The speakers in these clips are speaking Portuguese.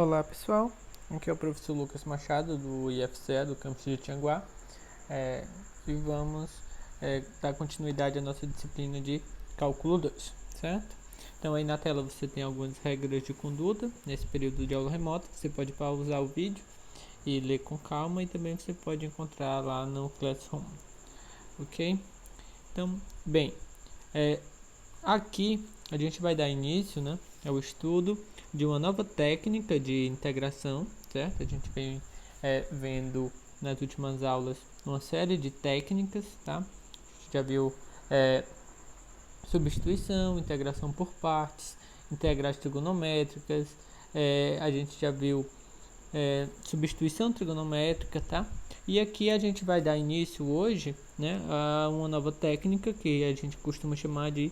Olá pessoal, aqui é o professor Lucas Machado do IFCE do campus de Tianguá e vamos dar continuidade à nossa disciplina de cálculo 2, certo? Então aí na tela você tem algumas regras de conduta nesse período de aula remota, você pode pausar o vídeo e ler com calma e também você pode encontrar lá no Classroom, ok? Então, bem, aqui a gente vai dar início, né, ao estudo de uma nova técnica de integração, certo? A gente vem vendo nas últimas aulas uma série de técnicas, tá? Já viu substituição, integração por partes, integrais trigonométricas, a gente já viu substituição trigonométrica, tá? E aqui a gente vai dar início hoje, né, a uma nova técnica que a gente costuma chamar de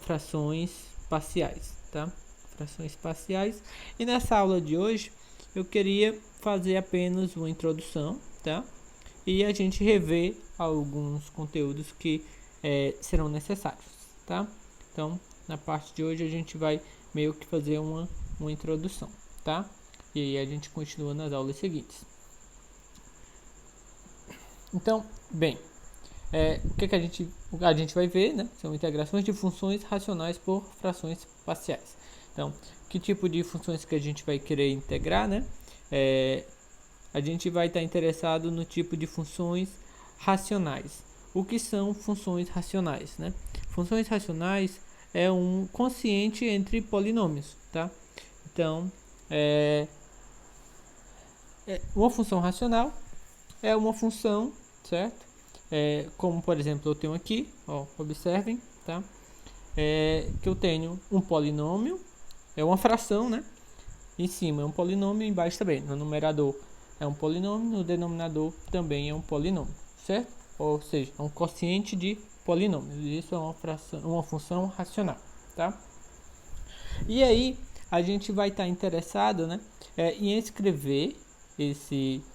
frações parciais, tá? Frações parciais. E nessa aula de hoje eu queria fazer apenas uma introdução, tá? E a gente rever alguns conteúdos que serão necessários, tá? Então, na parte de hoje a gente vai meio que fazer uma introdução, tá? E aí a gente continua nas aulas seguintes. Então, bem, o que a gente vai ver, né? São integrações de funções racionais por frações parciais. Então, que tipo de funções que a gente vai querer integrar, né? A gente vai estar interessado no tipo de funções racionais. O que são funções racionais, né? Funções racionais é um quociente entre polinômios, tá? Então, uma função racional é uma função, certo? Como por exemplo eu tenho aqui, ó, observem, tá? Que eu tenho um polinômio, é uma fração, né? Em cima é um polinômio, embaixo também. No numerador é um polinômio, no denominador também é um polinômio, certo? Ou seja, é um quociente de polинômios. Isso é uma função racional, tá? E aí a gente vai estar interessado, né, em escrever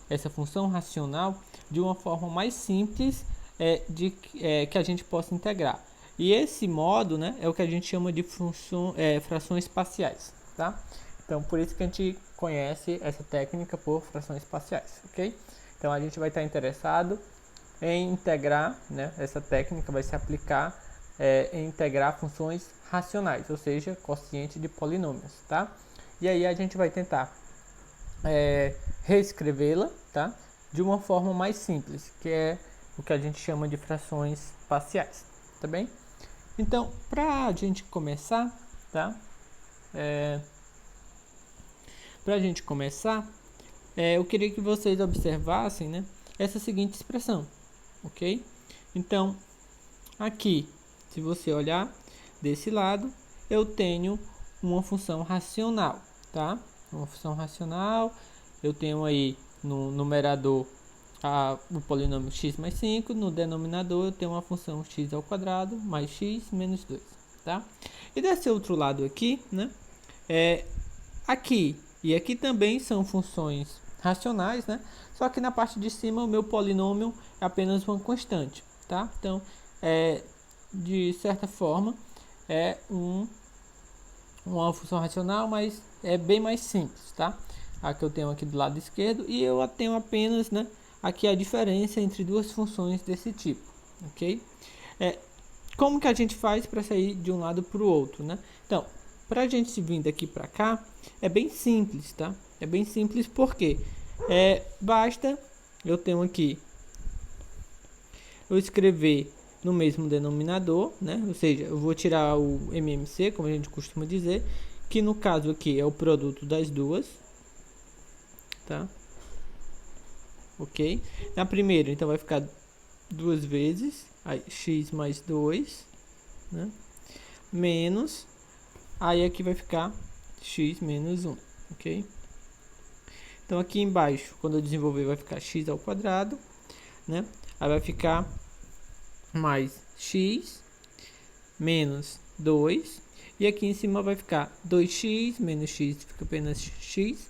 essa função racional de uma forma mais simples que a gente possa integrar. E esse modo, né, é o que a gente chama de frações parciais, tá? Então, por isso que a gente conhece essa técnica por frações parciais, ok? Então, a gente vai estar interessado em integrar, né, essa técnica vai se aplicar em integrar funções racionais, ou seja, quociente de polinômios, tá? E aí a gente vai tentar reescrevê-la, tá? De uma forma mais simples, que é o que a gente chama de frações parciais, tá bem? Então, para a gente começar, tá? Para a gente começar, eu queria que vocês observassem, né, essa seguinte expressão, ok? Então, aqui, se você olhar desse lado, eu tenho uma função racional, tá? Uma função racional, eu tenho aí no numerador o polinômio x mais 5, no denominador eu tenho uma função x ao quadrado mais x menos 2, tá? E desse outro lado aqui, né? Aqui e aqui também são funções racionais, né? Só que na parte de cima o meu polinômio é apenas uma constante, tá? Então, de certa forma, é uma função racional, mas é bem mais simples, tá? A que eu tenho aqui do lado esquerdo e eu tenho apenas, né, aqui a diferença entre duas funções desse tipo, ok? Como que a gente faz para sair de um lado para o outro, né? Então, para a gente vir daqui para cá, é bem simples, tá? É bem simples porque basta eu tenho aqui eu escrever no mesmo denominador, né? Ou seja, eu vou tirar o MMC, como a gente costuma dizer, que no caso aqui é o produto das duas, tá? Ok? Na primeira, então vai ficar duas vezes aí, x mais 2, né? Menos, aí aqui vai ficar x menos 1, ok? Então aqui embaixo, quando eu desenvolver, vai ficar x ao quadrado, né? Aí vai ficar mais x menos 2. E aqui em cima vai ficar 2x menos x, fica apenas x.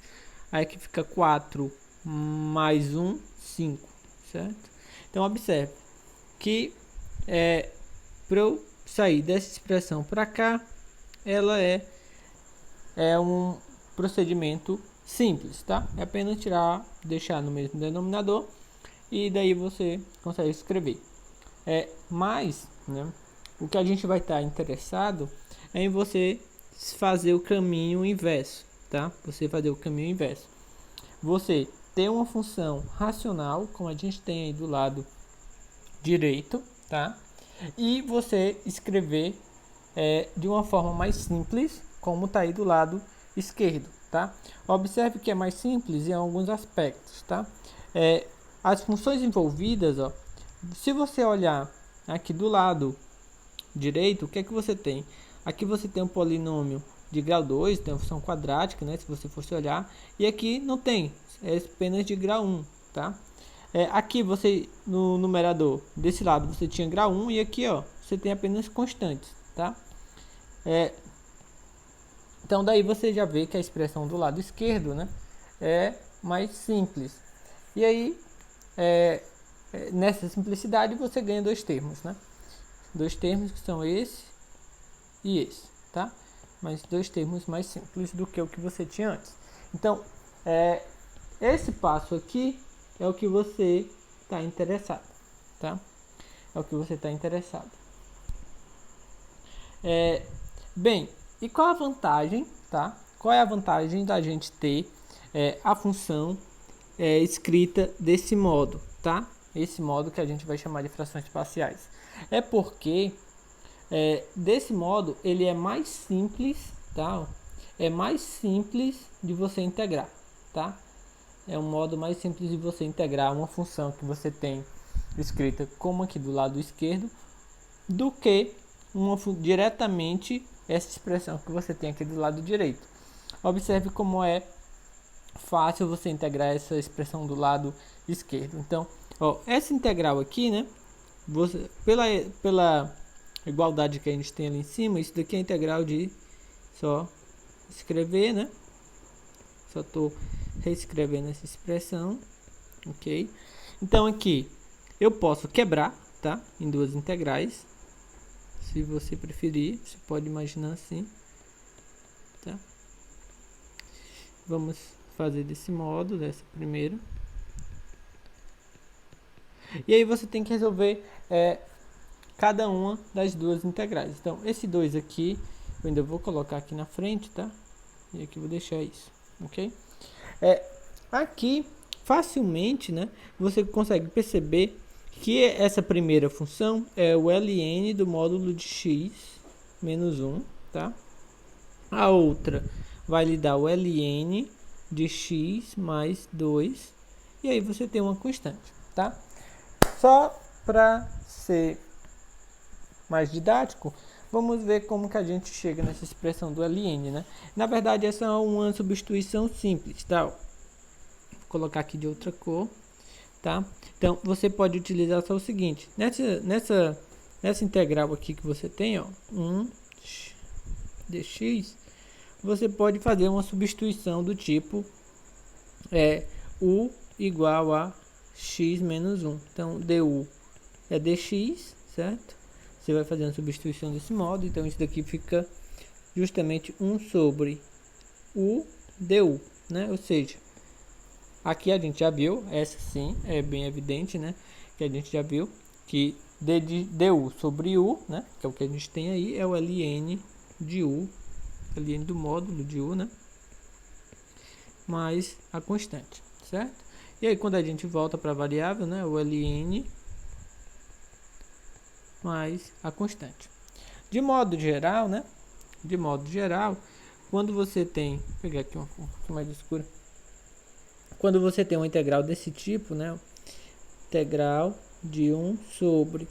Aí aqui fica 4 mais 1, 5, certo? Então observe que para eu sair dessa expressão para cá, ela é um procedimento simples, tá? É apenas tirar, deixar no mesmo denominador e daí você consegue escrever. Mas, né, o que a gente vai estar interessado é em você fazer o caminho inverso, tá? Você fazer o caminho inverso. Você ter uma função racional, como a gente tem aí do lado direito, tá? E você escrever de uma forma mais simples, como está aí do lado esquerdo, tá? Observe que é mais simples em alguns aspectos, tá? As funções envolvidas, ó, se você olhar aqui do lado direito, o que é que você tem? Aqui você tem um polinômio de grau 2, tem uma função quadrática, né? Se você fosse olhar, e aqui não tem, é apenas de grau 1, tá? Aqui você, no numerador, desse lado você tinha grau 1 e aqui, ó, você tem apenas constantes, tá? Então daí você já vê que a expressão do lado esquerdo, né, é mais simples. E aí, nessa simplicidade você ganha dois termos, né? Dois termos que são esse e esse, tá? Mas dois termos mais simples do que o que você tinha antes. Então, esse passo aqui é o que você está interessado, tá? É o que você está interessado. Bem, e qual a vantagem, tá? Qual é a vantagem da gente ter a função escrita desse modo, tá? Esse modo que a gente vai chamar de frações parciais. É porque desse modo ele é mais simples, tá? É mais simples de você integrar, tá? É um modo mais simples de você integrar uma função que você tem escrita como aqui do lado esquerdo do que diretamente essa expressão que você tem aqui do lado direito. Observe como é fácil você integrar essa expressão do lado esquerdo. Então, ó, essa integral aqui, né? Você, pela igualdade que a gente tem ali em cima, isso daqui é a integral de só escrever, né? Só estou reescrevendo essa expressão, ok? Então aqui eu posso quebrar, tá? Em duas integrais. Se você preferir, você pode imaginar assim, tá? Vamos fazer desse modo, dessa primeira. E aí você tem que resolver cada uma das duas integrais. Então, esse 2 aqui, eu ainda vou colocar aqui na frente, tá? E aqui vou deixar isso, ok? Aqui, facilmente, né? Você consegue perceber que essa primeira função é o ln do módulo de x menos 1, tá? A outra vai lhe dar o ln de x mais 2, e aí você tem uma constante, tá? Só para ser mais didático, vamos ver como que a gente chega nessa expressão do ln, né? Na verdade, essa é uma substituição simples, tá? Vou colocar aqui de outra cor, tá? Então, você pode utilizar só o seguinte, nessa integral aqui que você tem, ó, 1 dx, você pode fazer uma substituição do tipo u igual a x menos 1. Então, du é dx, certo? Você vai fazer uma substituição desse modo, então isso daqui fica justamente 1 sobre u du, né? Ou seja, aqui a gente já viu, essa sim é bem evidente, né? Que a gente já viu que d de du sobre u, né? Que é o que a gente tem aí, é o ln de u, ln do módulo de u, né? Mais a constante, certo? E aí quando a gente volta para a variável, né? O ln mais a constante. De modo geral, né? De modo geral, quando você tem, vou pegar aqui um pouquinho mais escuro. Quando você tem uma integral desse tipo, né? Integral de 1 sobre,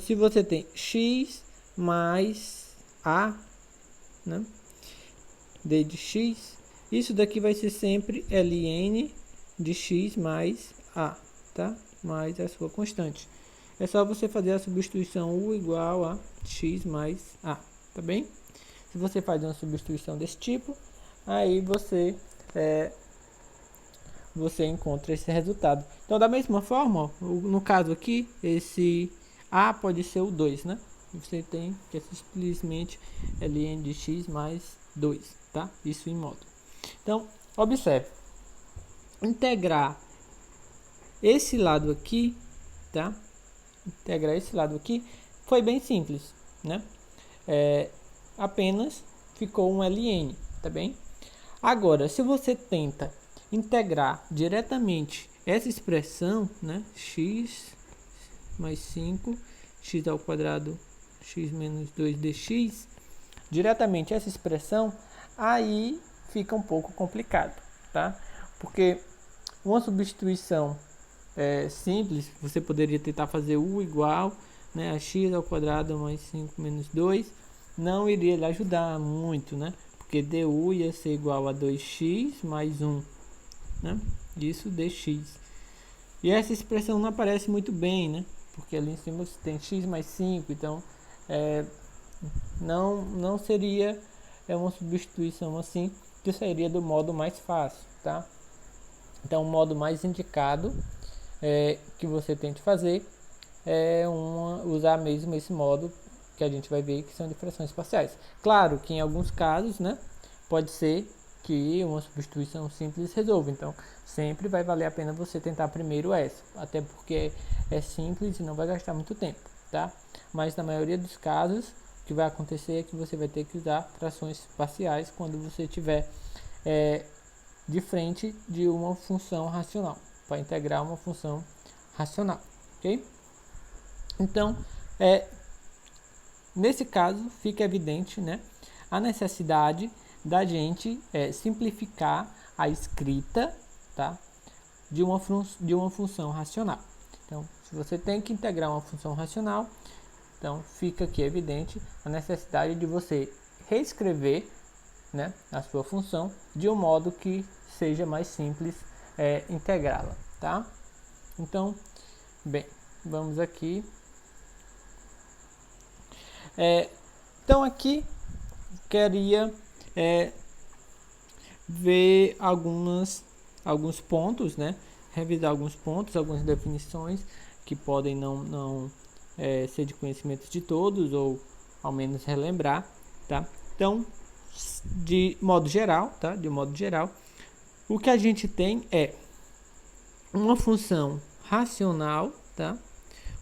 se você tem x mais a, né? D de x, isso daqui vai ser sempre ln de x mais a, tá? Mais a sua constante. É só você fazer a substituição u igual a x mais a, tá bem? Se você faz uma substituição desse tipo, aí você encontra esse resultado. Então, da mesma forma, ó, no caso aqui, esse a pode ser o 2, né? Você tem que é simplesmente ln de x mais 2, tá? Isso em módulo. Então, observe, integrar esse lado aqui, tá? Integrar esse lado aqui foi bem simples, né? Apenas ficou um ln, tá bem? Agora, se você tenta integrar diretamente essa expressão, né? X mais 5, x ao quadrado, x menos 2dx, diretamente essa expressão, aí fica um pouco complicado, tá? Porque uma substituição simples, você poderia tentar fazer u igual, né, a x ao quadrado mais 5 menos 2, não iria lhe ajudar muito, né? Porque du ia ser igual a 2x mais 1, né? Isso dx. E essa expressão não aparece muito bem, né? Porque ali em cima você tem x mais 5, então não seria uma substituição assim, que sairia do modo mais fácil, tá? Então o modo mais indicado que você tente fazer usar mesmo esse modo que a gente vai ver que são de frações parciais. Claro que em alguns casos, né, pode ser que uma substituição simples resolva. Então sempre vai valer a pena você tentar primeiro essa, até porque é simples e não vai gastar muito tempo, tá? Mas na maioria dos casos o que vai acontecer é que você vai ter que usar frações parciais quando você tiver de frente de uma função racional, para integrar uma função racional, ok? Então, nesse caso, fica evidente, né, a necessidade da gente simplificar a escrita, tá, de uma função racional. Então, se você tem que integrar uma função racional, então fica aqui evidente a necessidade de você reescrever, né, a sua função de um modo que seja mais simples integrá-la, tá? Então, bem, vamos aqui. Então aqui queria ver alguns pontos, né? Revisar alguns pontos, algumas definições que podem não ser de conhecimento de todos, ou ao menos relembrar, tá? Então, de modo geral, tá? De modo geral, o que a gente tem é uma função racional, tá?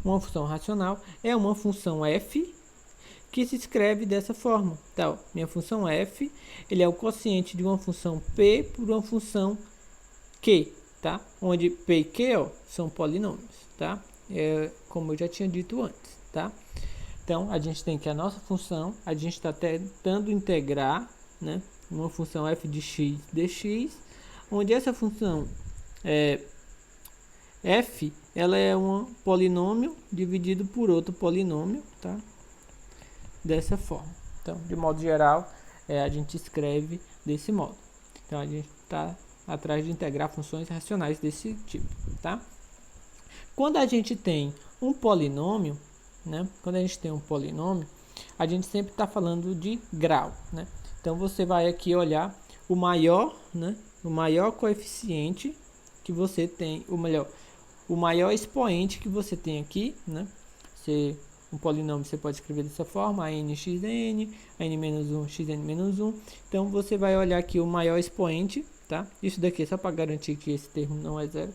Uma função racional é uma função f que se escreve dessa forma. Então, minha função f, ele é o quociente de uma função p por uma função q, tá? Onde p e q, ó, são polinômios, tá? Como eu já tinha dito antes, tá? Então, a gente tem que a nossa função, a gente está tentando integrar, né, uma função f de x dx, onde essa função f, ela é um polinômio dividido por outro polinômio, tá? Dessa forma. Então, de modo geral, a gente escreve desse modo. Então, a gente está atrás de integrar funções racionais desse tipo, tá? Quando a gente tem um polinômio, né? Quando a gente tem um polinômio, a gente sempre está falando de grau, né? Então, você vai aqui olhar o maior, né? O maior coeficiente que você tem, o maior expoente que você tem aqui, né? Um polinômio você pode escrever dessa forma, a nxn, a n-1, xn-1. Então, você vai olhar aqui o maior expoente, tá? Isso daqui é só para garantir que esse termo não é zero.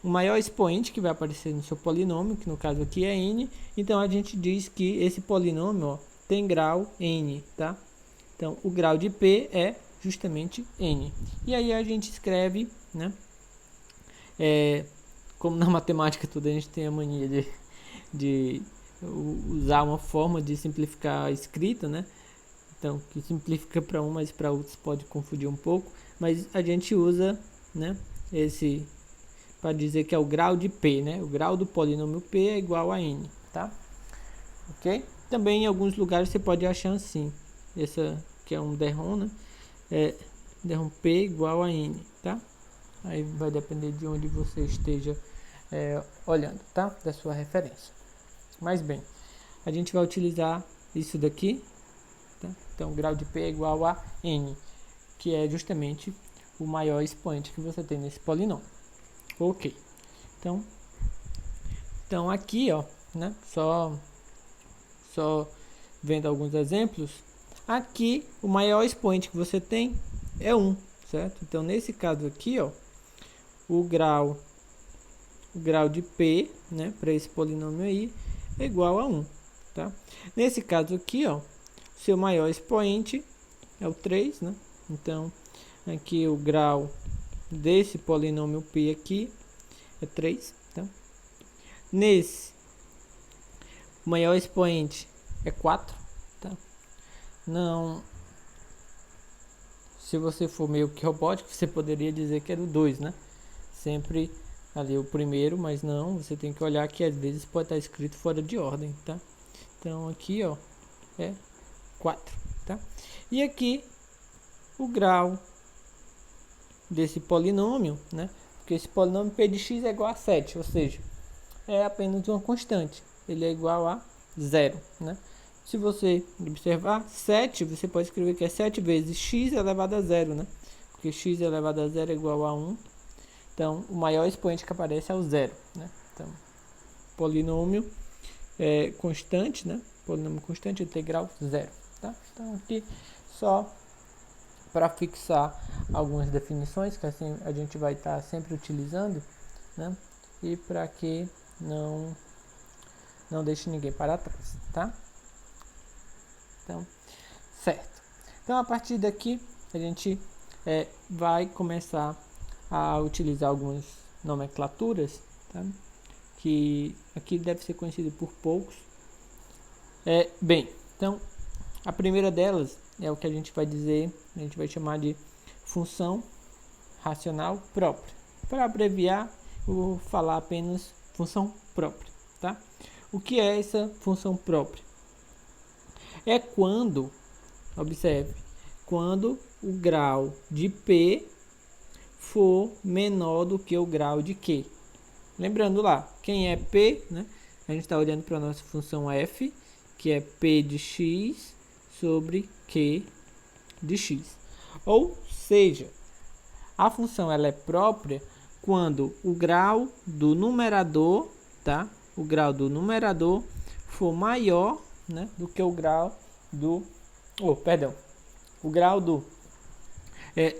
O maior expoente que vai aparecer no seu polinômio, que no caso aqui é n. Então, a gente diz que esse polinômio, ó, tem grau n, tá? Então, o grau de p é justamente n. E aí a gente escreve, né? Como na matemática toda a gente tem a mania de usar uma forma de simplificar a escrita, né? Então, que simplifica para um, mas para outros pode confundir um pouco. Mas a gente usa, né, esse para dizer que é o grau de p, né? O grau do polinômio p é igual a n, tá? Ok? Também em alguns lugares você pode achar assim, essa que é um derrom, né? Derrom p igual a n, tá? Aí vai depender de onde você esteja olhando, tá? Da sua referência. Mas bem, a gente vai utilizar isso daqui, tá? Então, o grau de p é igual a n, que é justamente o maior expoente que você tem nesse polinômio. Ok. Então aqui, ó, né? Só vendo alguns exemplos. Aqui, o maior expoente que você tem é 1, certo? Então, nesse caso aqui, ó, o grau de P, né, para esse polinômio aí, é igual a 1, tá? Nesse caso aqui, ó, seu maior expoente é o 3, né? Então, aqui o grau desse polinômio P aqui é 3, tá? Nesse, o maior expoente é 4, tá? Não, se você for meio que robótico, você poderia dizer que era o 2, né? Sempre ali o primeiro, mas não, você tem que olhar que às vezes pode estar escrito fora de ordem, tá? Então aqui, ó, é 4, tá? E aqui o grau desse polinômio, né? Porque esse polinômio p de x é igual a 7, ou seja, é apenas uma constante. Ele é igual a 0, né? Se você observar, 7, você pode escrever que é 7 vezes x elevado a 0, né? Porque x elevado a 0 é igual a 1. Então, o maior expoente que aparece é o 0, né? Então, polinômio constante, né? Polinômio constante, integral 0, tá? Então, aqui só para fixar algumas definições que assim a gente vai estar sempre utilizando, né? E para que não deixe ninguém para trás, tá? Então, certo. Então, a partir daqui, a gente vai começar a utilizar algumas nomenclaturas, tá? Que aqui deve ser conhecido por poucos. Bem, então, a primeira delas é o que a gente vai dizer, a gente vai chamar de função racional própria. Para abreviar, eu vou falar apenas função própria, tá? O que é essa função própria? É quando, observe, quando o grau de P for menor do que o grau de Q. Lembrando lá, quem é P, né? A gente está olhando para a nossa função f, que é P de x sobre Q de x. Ou seja, a função ela é própria quando o grau do numerador, tá? O grau do numerador for maior, né, do que o grau do... o grau do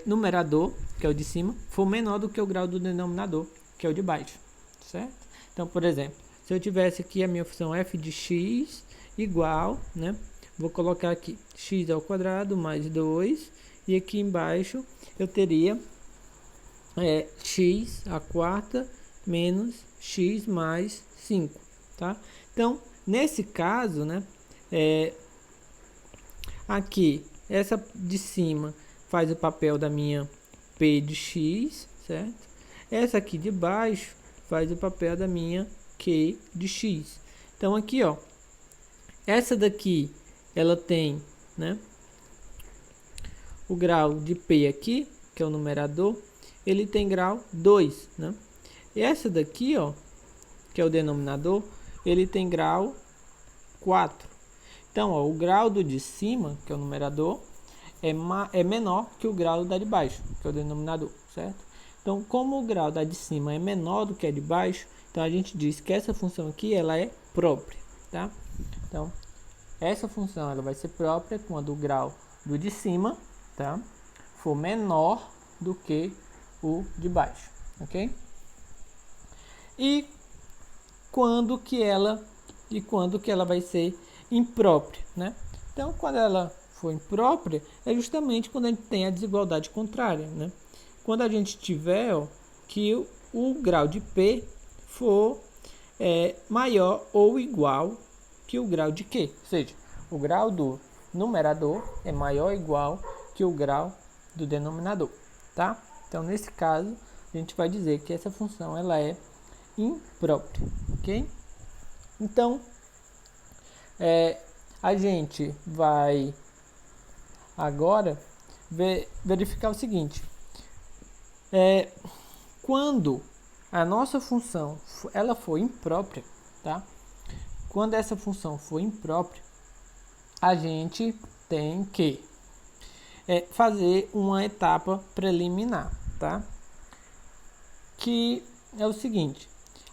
numerador, que é o de cima, for menor do que o grau do denominador, que é o de baixo, certo? Então, por exemplo, se eu tivesse aqui a minha função f de x igual, né, vou colocar aqui x ao quadrado mais 2, e aqui embaixo eu teria x à quarta menos x mais 5, tá? Então, nesse caso, né, aqui, essa de cima faz o papel da minha P de x, certo? Essa aqui de baixo faz o papel da minha Q de x. Então, aqui, ó, essa daqui, ela tem, né, o grau de P aqui, que é o numerador, ele tem grau 2, né? E essa daqui, ó, que é o denominador, ele tem grau 4. Então, ó, o grau do de cima, que é o numerador, é menor que o grau da de baixo, que é o denominador, certo? Então, como o grau da de cima é menor do que a de baixo, então a gente diz que essa função aqui ela é própria, tá? Então, essa função ela vai ser própria quando o grau do de cima, tá, for menor do que o de baixo, ok? E quando que ela vai ser imprópria, né? Então, quando ela for imprópria, é justamente quando a gente tem a desigualdade contrária, né? Quando a gente tiver, ó, que o grau de P for maior ou igual que o grau de Q, ou seja, o grau do numerador é maior ou igual que o grau do denominador, tá? Então, nesse caso, a gente vai dizer que essa função ela é imprópria, ok? Então, a gente vai agora verificar o seguinte: quando a nossa função ela for imprópria, tá? Quando essa função for imprópria, a gente tem que fazer uma etapa preliminar, tá? Que é o seguinte: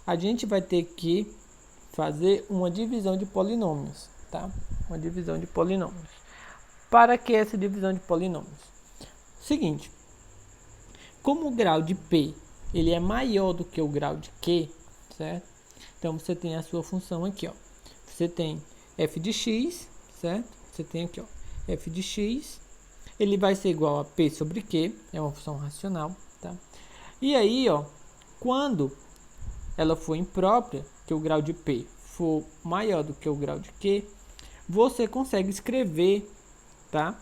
a gente vai ter que fazer uma divisão de polinômios, tá? Uma divisão de polinômios. Para que essa divisão de polinômios? Seguinte, como o grau de P ele é maior do que o grau de Q, certo? Então você tem a sua função aqui, ó. Você tem f de x, certo? Você tem aqui, ó, f de x, ele vai ser igual a P sobre Q, é uma função racional, tá? E aí, ó, quando ela for imprópria, que o grau de P for maior do que o grau de Q, você consegue escrever, tá,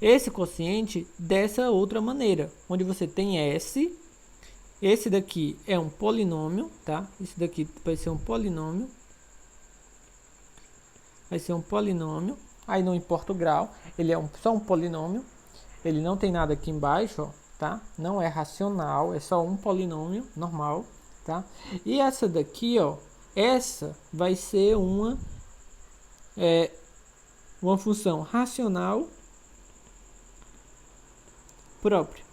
esse quociente dessa outra maneira, onde você tem S, esse daqui é um polinômio, tá? Esse daqui vai ser um polinômio, aí não importa o grau, ele é só um polinômio, ele não tem nada aqui embaixo, ó, tá? Não é racional, é só um polinômio normal, tá? E essa daqui, ó, essa vai ser uma função racional própria,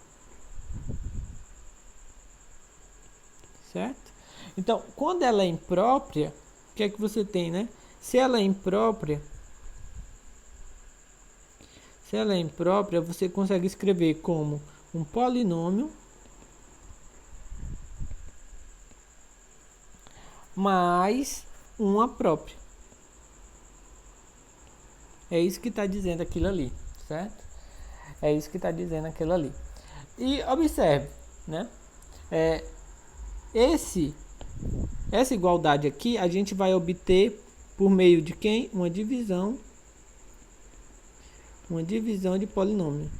certo? Então, quando ela é imprópria, o que é que você tem, né? Se ela é imprópria, você consegue escrever como um polinômio mais uma própria. É isso que está dizendo aquilo ali, certo? É isso que está dizendo aquilo ali. E observe, né? Essa igualdade aqui a gente vai obter por meio de quem? Uma divisão de polinômio,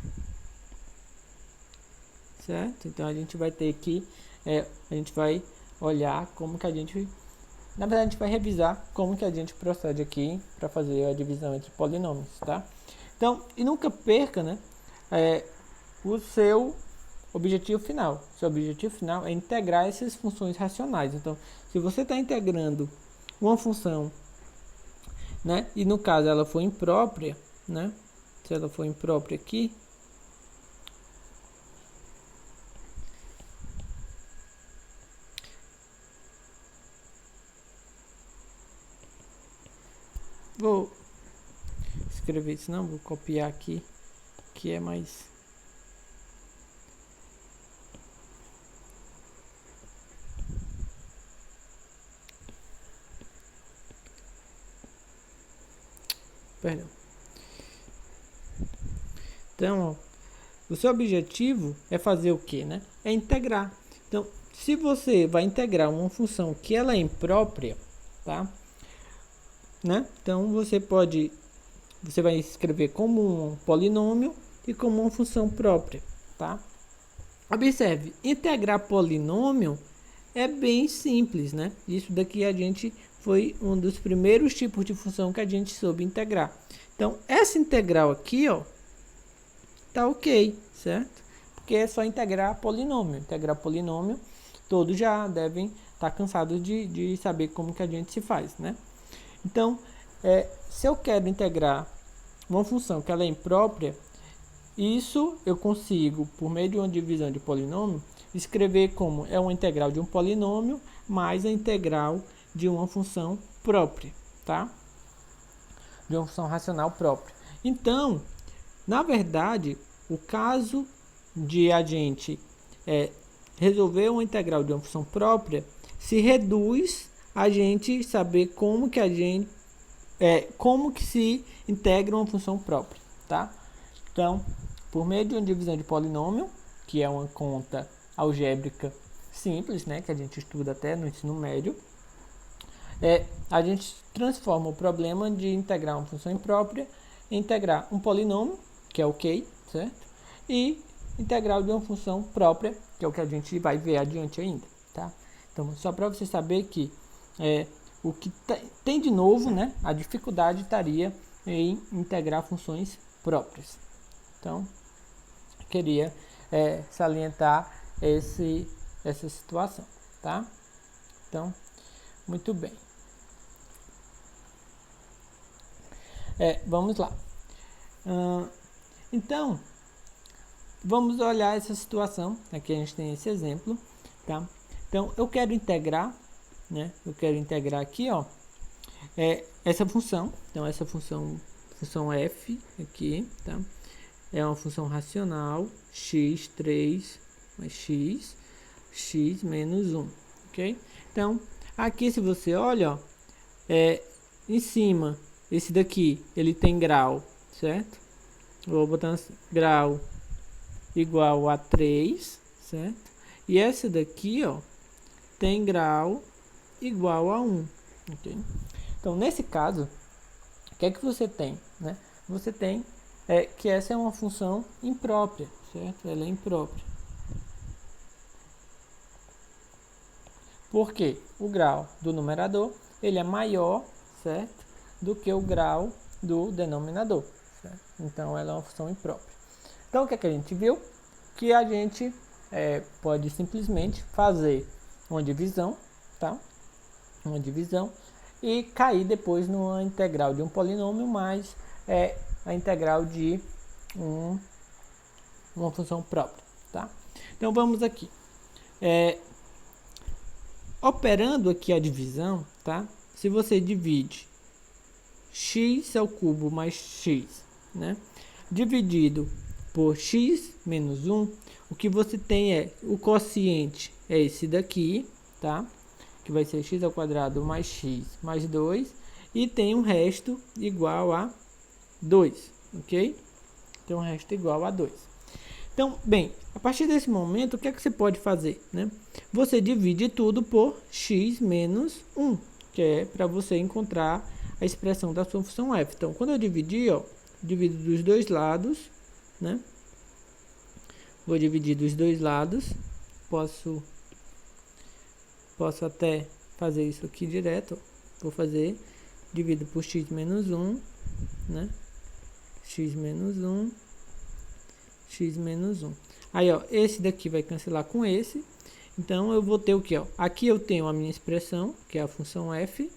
certo? Então a gente vai ter que a gente vai olhar como que a gente, na verdade a gente vai revisar como que a gente procede aqui para fazer a divisão entre polinômios, tá? Então, e nunca perca, né, o seu objetivo final. Seu objetivo final é integrar essas funções racionais. Então, se você está integrando uma função, né, e no caso ela for imprópria, né, se ela for imprópria aqui, vou escrever isso, não, vou copiar aqui, que é mais... Perdão. Então, ó, o seu objetivo é fazer o que, né? É integrar. Então, se você vai integrar uma função que ela é imprópria, tá? Né? Então, você vai escrever como um polinômio e como uma função própria, tá? Observe, integrar polinômio é bem simples, né? Isso daqui a gente foi um dos primeiros tipos de função que a gente soube integrar. Então, essa integral aqui, ó, tá ok, certo? Porque é só integrar polinômio. Integrar polinômio, todos já devem estar cansados de saber como que a gente se faz, né? Então, se eu quero integrar uma função que ela é imprópria, isso eu consigo, por meio de uma divisão de polinômio, escrever como é uma integral de um polinômio mais a integral de uma função própria, tá? De uma função racional própria. Então, na verdade, o caso de a gente resolver uma integral de uma função própria se reduz a gente saber como que como que se integra uma função própria, tá? Então, por meio de uma divisão de polinômio, que é uma conta algébrica simples, né, que a gente estuda até no ensino médio, a gente transforma o problema de integrar uma função imprópria em integrar um polinômio, que é ok, certo? E integral de uma função própria, que é o que a gente vai ver adiante ainda, tá? Então, só para você saber que o que tem de novo, né, a dificuldade estaria em integrar funções próprias. Então, queria salientar essa situação, tá? Então, muito bem. Vamos lá. Então, vamos olhar essa situação. Aqui a gente tem esse exemplo, tá? Então, eu quero integrar, né? Eu quero integrar aqui, ó, essa função. Então, essa função f aqui, tá? é uma função racional, x3 mais x menos 1, ok? Então, aqui se você olha, ó, em cima, esse daqui, ele tem grau, certo? Vou botar assim, grau igual a 3, certo? E essa daqui, ó, tem grau igual a 1, ok? Então, nesse caso, o que é que você tem, né? Você tem que essa é uma função imprópria, certo? Ela é imprópria. Porque o grau do numerador, ele é maior, certo? Do que o grau do denominador, certo? Então, ela é uma função imprópria. Então, o que é que a gente viu? Que a gente pode simplesmente fazer uma divisão, tá? Uma divisão e cair depois numa integral de um polinômio mais a integral de uma função própria, tá? Então vamos aqui. Operando aqui a divisão, tá? Se você divide x ao cubo mais x, né? Dividido por x menos 1, o que você tem o quociente é esse daqui, tá? Que vai ser x ao quadrado mais x mais 2, e tem um resto igual a 2, ok? Tem um resto igual a 2. Então, bem, a partir desse momento, o que é que você pode fazer, né? Você divide tudo por x menos 1, que é para você encontrar a expressão da sua função f. Então, quando eu dividir, ó, divido dos dois lados, né? Vou dividir dos dois lados, posso até fazer isso aqui direto, ó. Vou fazer, divido por x menos 1, né? X menos 1, x menos 1. Aí, ó, esse daqui vai cancelar com esse. Então, eu vou ter o que, ó? Aqui eu tenho a minha expressão, que é a função f.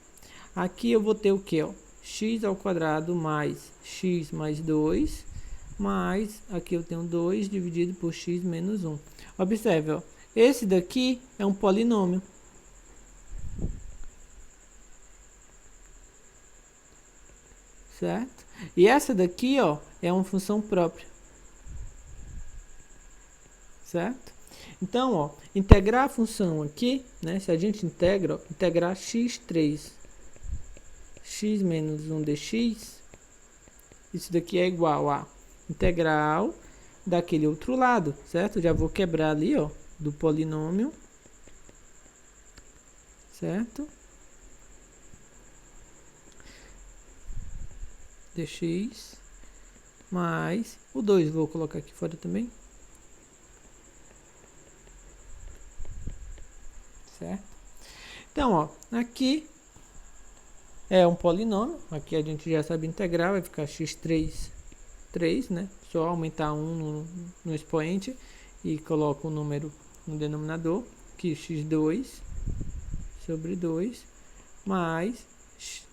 Aqui eu vou ter o que, ó? X ao quadrado mais x mais 2, mais, aqui eu tenho 2 dividido por x menos 1. Observe, ó, esse daqui é um polinômio. Certo? E essa daqui, ó, é uma função própria. Certo? Então, ó, integrar a função aqui, né? Se a gente integra, ó, integrar x3, x menos 1 dx, isso daqui é igual a integral daquele outro lado, certo? Já vou quebrar ali, ó, do polinômio, certo? Dx mais o 2, vou colocar aqui fora também. Certo? Então, ó, aqui é um polinômio, aqui a gente já sabe integrar, vai ficar x3, 3, né? Só aumentar 1 no expoente e coloca o número no denominador, que x2 sobre 2 mais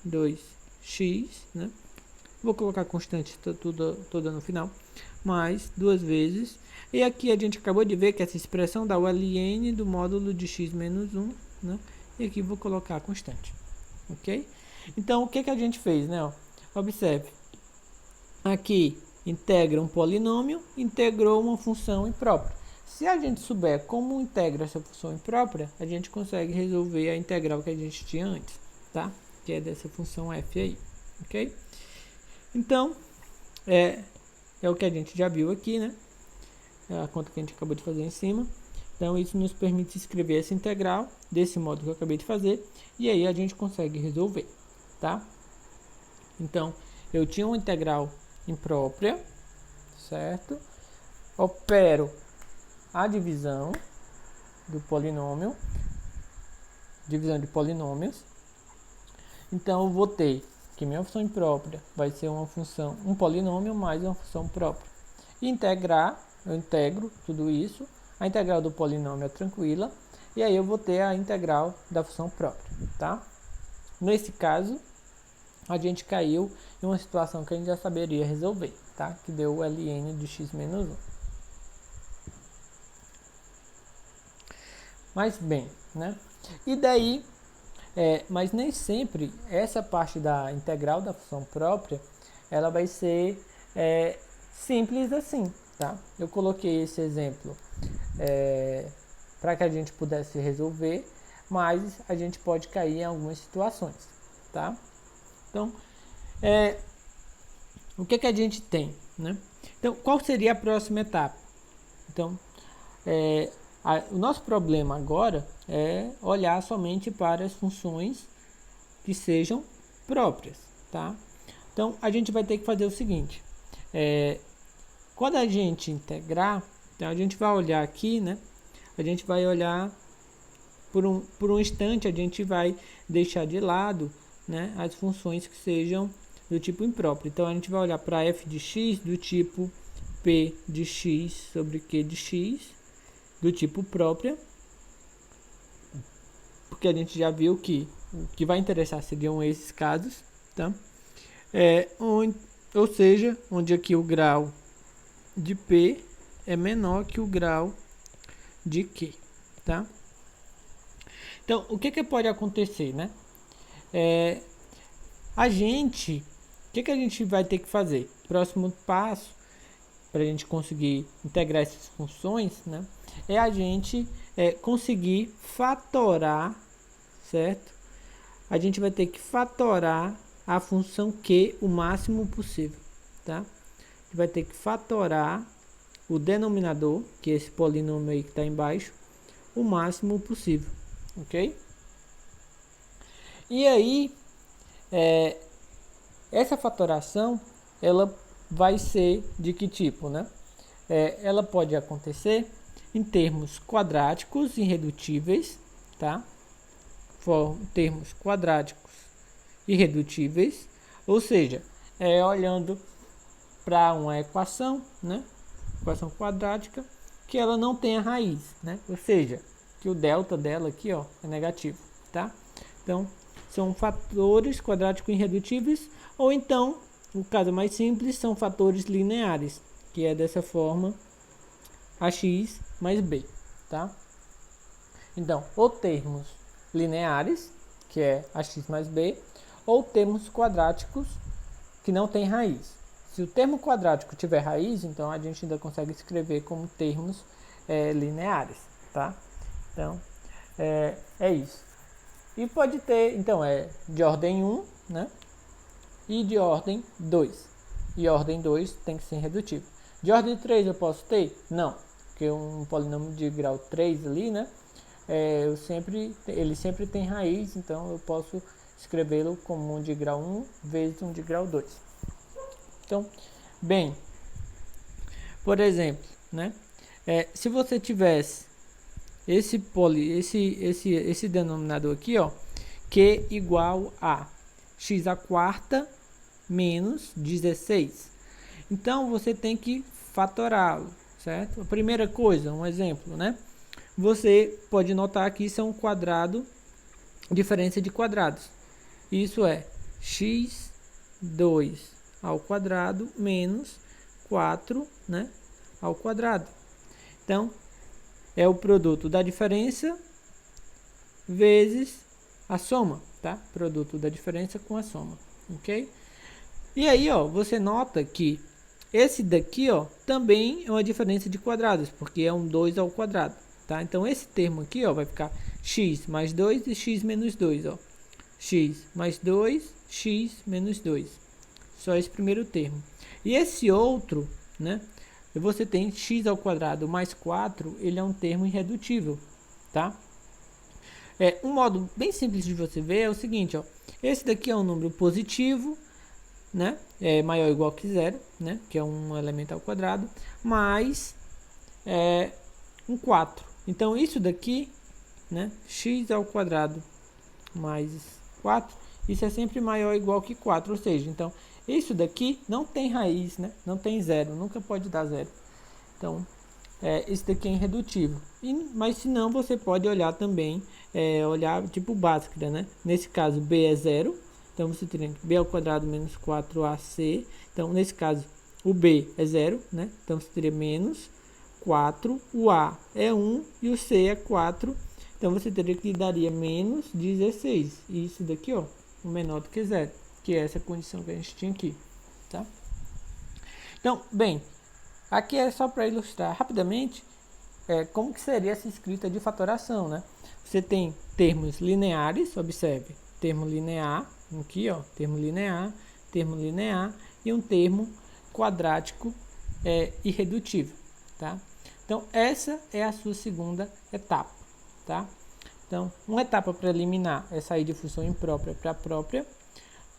2x, né? Vou colocar constante toda no final, mais 2 vezes. E aqui a gente acabou de ver que essa expressão dá o ln do módulo de x menos 1, né? E aqui vou colocar a constante, ok? Então, o que que a gente fez, né? Ó, observe, aqui integra um polinômio, integrou uma função imprópria. Se a gente souber como integra essa função imprópria, a gente consegue resolver a integral que a gente tinha antes, tá? Que é dessa função f aí, ok? Então, é o que a gente já viu aqui, né? É a conta que a gente acabou de fazer em cima. Então, isso nos permite escrever essa integral desse modo que eu acabei de fazer. E aí a gente consegue resolver, tá? Então, eu tinha uma integral imprópria, certo? Opero a divisão do polinômio, divisão de polinômios. Então, eu vou ter que minha função imprópria vai ser uma função, um polinômio mais uma função própria. E integrar, eu integro tudo isso. A integral do polinômio é tranquila. E aí eu vou ter a integral da função própria, tá? Nesse caso, a gente caiu em uma situação que a gente já saberia resolver, tá? Que deu o ln de x menos 1. Mas bem, né? E daí, mas nem sempre essa parte da integral da função própria, ela vai ser simples assim, tá? Eu coloquei esse exemplo para que a gente pudesse resolver, mas a gente pode cair em algumas situações, tá? Então, o que a gente tem, né? Então, qual seria a próxima etapa? Então, o nosso problema agora é olhar somente para as funções que sejam próprias, tá? Então, a gente vai ter que fazer o seguinte, quando a gente integrar, então a gente vai olhar aqui, né? A gente vai olhar por um instante, a gente vai deixar de lado, né, as funções que sejam do tipo impróprio. Então a gente vai olhar para f de x do tipo p de x sobre q de x do tipo própria, porque a gente já viu que o que vai interessar seriam esses casos, tá? Ou seja, onde aqui o grau de p é menor que o grau de q, tá? Então, o que pode acontecer, né? O que a gente vai ter que fazer? Próximo passo, para a gente conseguir integrar essas funções, né? É a gente conseguir fatorar, certo? A gente vai ter que fatorar a função q o máximo possível, tá? A gente vai ter que fatorar o denominador, que é esse polinômio aí que está embaixo, o máximo possível, ok? E aí, essa fatoração, ela vai ser de que tipo, né? Ela pode acontecer em termos quadráticos irredutíveis, tá? Termos quadráticos irredutíveis, ou seja, olhando para uma equação, né? Equação quadrática, que ela não tem a raiz, né? Ou seja, que o delta dela aqui, ó, é negativo, tá? Então, são fatores quadráticos irredutíveis, ou então, o caso mais simples, são fatores lineares, que é dessa forma, ax mais b, tá? Então, ou termos lineares, que é ax mais b, ou termos quadráticos que não tem raiz. Se o termo quadrático tiver raiz, então a gente ainda consegue escrever como termos lineares, tá? Então, é isso. E pode ter, então, de ordem 1, né? E de ordem 2. E ordem 2 tem que ser irredutível. De ordem 3 eu posso ter? Não, porque um polinômio de grau 3 ali, né? Ele sempre tem raiz, então eu posso escrevê-lo como um de grau 1 vezes um de grau 2. Então, bem, por exemplo, né? Se você tivesse esse denominador aqui, ó, q igual a x à quarta menos 16. Então, você tem que fatorá-lo, certo? A primeira coisa, um exemplo, né? Você pode notar que isso é um quadrado, diferença de quadrados. Isso é x2 ao quadrado menos 4, né, ao quadrado. Então, é o produto da diferença vezes a soma, tá? Produto da diferença com a soma, ok? E aí, ó, você nota que esse daqui, ó, também é uma diferença de quadrados, porque é um 2 ao quadrado, tá? Então, esse termo aqui, ó, vai ficar x mais 2 e x menos 2, ó. X mais 2, x menos 2. Só esse primeiro termo. E esse outro, né? Você tem x ao quadrado mais 4, ele é um termo irredutível, tá? Um modo bem simples de você ver é o seguinte, ó. Esse daqui é um número positivo, né? É maior ou igual que zero, né? Que é um elemento ao quadrado, mais um 4. Então, isso daqui, né? X ao quadrado mais 4, isso é sempre maior ou igual que 4, ou seja, então, isso daqui não tem raiz, né? Não tem zero, nunca pode dar zero. Então, isso daqui é irredutível. Mas se não, você pode olhar também, olhar tipo Bhaskara, né? Nesse caso, b é zero, então você teria b ao quadrado menos 4ac. Então, nesse caso, o b é zero, né? Então, você teria menos 4, o a é 1 e o c é 4. Então, você teria que daria menos 16. E isso daqui, ó, menor do que zero, que é essa condição que a gente tinha aqui, tá? Então, bem, aqui é só para ilustrar rapidamente como que seria essa escrita de fatoração, né? Você tem termos lineares, observe, termo linear, aqui ó, termo linear e um termo quadrático irredutível, tá? Então, essa é a sua segunda etapa, tá? Então, uma etapa preliminar é sair de função imprópria para própria.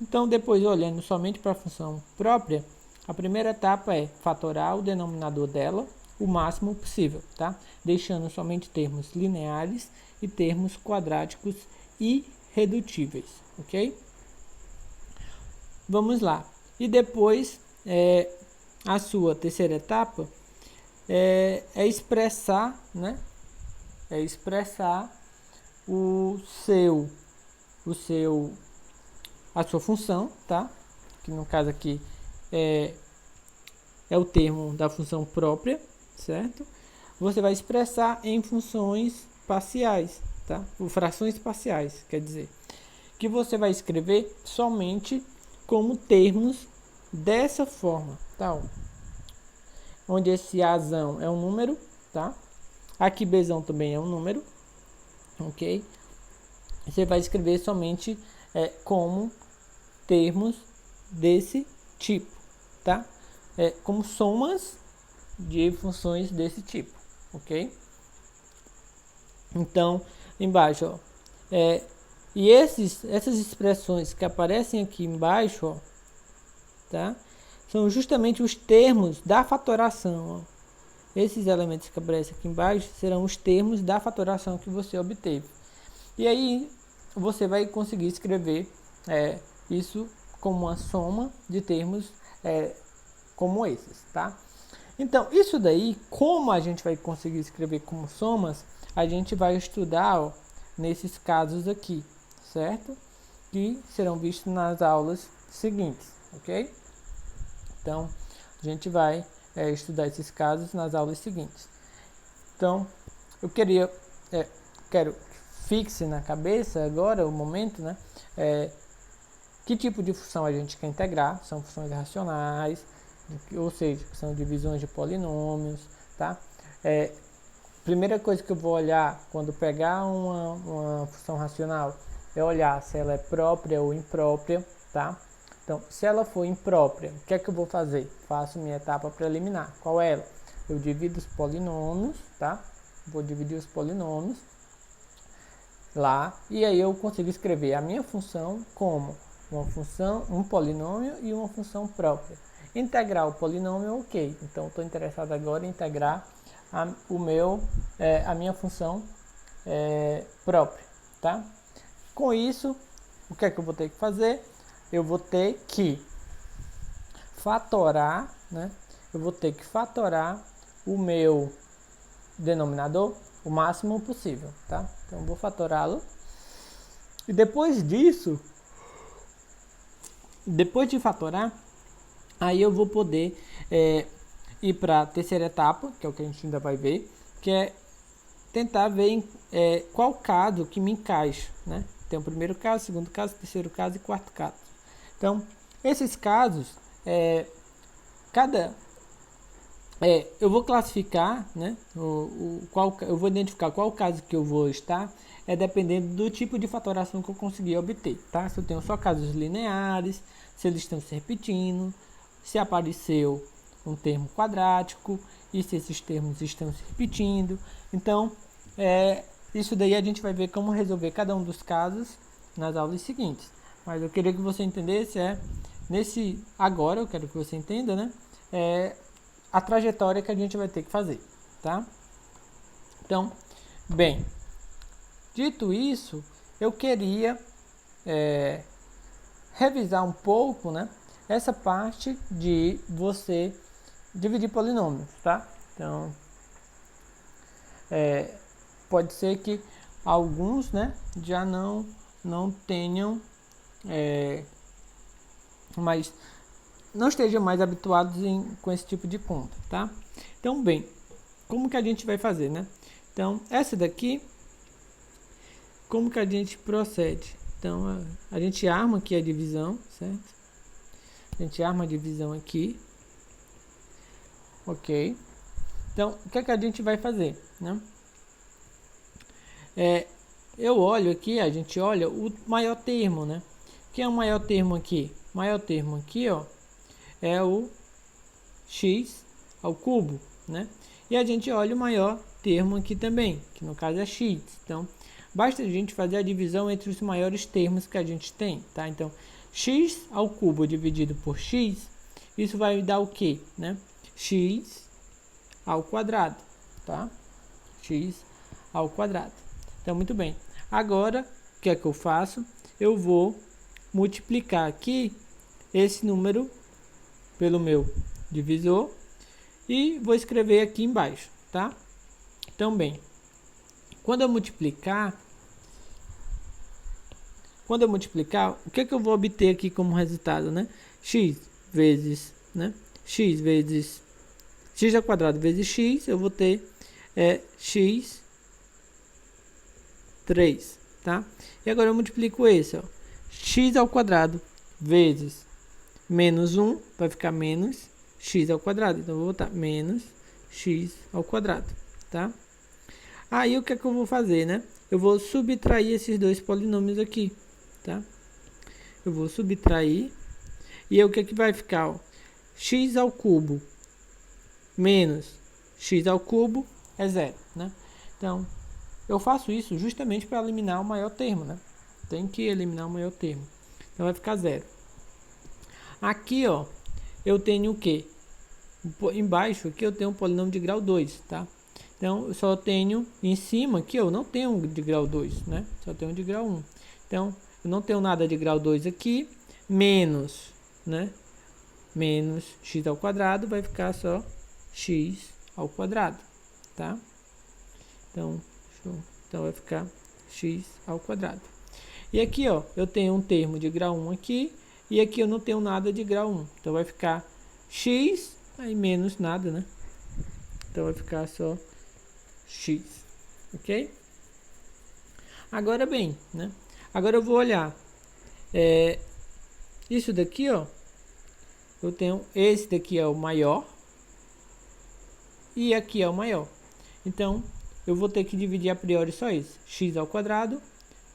Então, depois, olhando somente para a função própria, a primeira etapa é fatorar o denominador dela o máximo possível, tá? Deixando somente termos lineares e termos quadráticos irredutíveis, ok? Vamos lá. E depois, a sua terceira etapa é expressar, né? É expressar a sua função, tá? Que no caso aqui é o termo da função própria, certo? Você vai expressar em funções parciais, tá? Ou frações parciais, quer dizer, que você vai escrever somente como termos dessa forma, tá? Onde esse Azão é um número, tá? Aqui Bzão também é um número, ok? Você vai escrever somente como termos desse tipo, tá? Como somas de funções desse tipo, ok? Então, embaixo, ó, e essas expressões que aparecem aqui embaixo, ó, tá? São justamente os termos da fatoração, ó. Esses elementos que aparecem aqui embaixo serão os termos da fatoração que você obteve. E aí você vai conseguir escrever isso como uma soma de termos como esses, tá? Então, isso daí, como a gente vai conseguir escrever como somas, a gente vai estudar, ó, nesses casos aqui, certo? Que serão vistos nas aulas seguintes, ok? Então, a gente vai estudar esses casos nas aulas seguintes. Então, eu quero que fixe na cabeça agora, o momento, né? Que tipo de função a gente quer integrar? São funções racionais, ou seja, são divisões de polinômios, tá? Primeira coisa que eu vou olhar quando pegar uma função racional é olhar se ela é própria ou imprópria, tá? Então, se ela for imprópria, o que é que eu vou fazer? Faço minha etapa preliminar. Qual é ela? Eu divido os polinômios, tá? Vou dividir os polinômios lá e aí eu consigo escrever a minha função como uma função, um polinômio e uma função própria. Integrar o polinômio, ok. Então, estou interessado agora em integrar a minha função própria, tá? Com isso, o que é que eu vou ter que fazer? Eu vou ter que fatorar, né? Eu vou ter que fatorar o meu denominador o máximo possível, tá? Então, vou fatorá-lo. E depois disso, depois de fatorar, aí eu vou poder ir para a terceira etapa, que é o que a gente ainda vai ver, que é tentar ver qual caso que me encaixa, né? Tem o primeiro caso, segundo caso, terceiro caso e quarto caso. Então, esses casos, eu vou classificar, né? Eu vou identificar qual caso que eu vou estar, dependendo do tipo de fatoração que eu conseguir obter, tá? Se eu tenho só casos lineares, se eles estão se repetindo, se apareceu um termo quadrático e se esses termos estão se repetindo. Então, isso daí a gente vai ver como resolver cada um dos casos nas aulas seguintes. Mas eu queria que você entendesse, agora eu quero que você entenda, né? A trajetória que a gente vai ter que fazer, tá? Então, bem, dito isso, eu queria revisar um pouco, né? Essa parte de você dividir polinômios, tá? Então, pode ser que alguns, né, já não tenham, mas não estejam mais habituados com esse tipo de conta, tá? Então, bem, como que a gente vai fazer, né? Então, essa daqui, como que a gente procede? Então, a gente arma aqui a divisão, certo? A gente arma a divisão aqui. ok? Então, o que é que a gente vai fazer, né? Eu olho aqui, a gente olha o maior termo, né? O que é o maior termo aqui? O maior termo aqui, ó, é o x ao cubo, né? E a gente olha o maior termo aqui também, que no caso é x. Então, basta a gente fazer a divisão entre os maiores termos que a gente tem, tá? Então, x ao cubo dividido por x, isso vai dar o quê, né? X ao quadrado, tá? X ao quadrado. Então, muito bem. Agora, o que é que eu faço? Eu vou multiplicar aqui esse número pelo meu divisor e vou escrever aqui embaixo, tá? Então, bem, quando eu multiplicar, o que é que eu vou obter aqui como resultado, né? X vezes, né? X vezes x ao quadrado vezes x, eu vou ter x 3, tá? E agora eu multiplico esse, ó, x ao quadrado vezes menos 1, vai ficar menos x ao quadrado. Então, eu vou botar menos x ao quadrado, tá? Aí, o que é que eu vou fazer, né? Eu vou subtrair esses dois polinômios aqui, tá? Eu vou subtrair. E aí, o que é que vai ficar, ó? X ao cubo menos x ao cubo é zero, né? Então, eu faço isso justamente para eliminar o maior termo, né? Tem que eliminar o maior termo. Então, vai ficar zero. Aqui, ó, eu tenho o quê? Embaixo aqui eu tenho um polinômio de grau 2, tá? Então, eu só tenho em cima aqui, eu não tenho um de grau 2, né? Só tenho um de grau 1. Então, eu não tenho nada de grau 2 aqui, menos, né? Menos x ao quadrado, vai ficar só x ao quadrado, tá? Então, vai ficar x ao quadrado. E aqui, ó, eu tenho um termo de grau 1 aqui, e aqui eu não tenho nada de grau 1. Então, vai ficar x, aí menos nada, né? Então, vai ficar só x, ok? Agora bem, né? Agora eu vou olhar. Isso daqui, ó, eu tenho esse daqui é o maior e aqui é o maior. Então, eu vou ter que dividir a priori só isso. X ao quadrado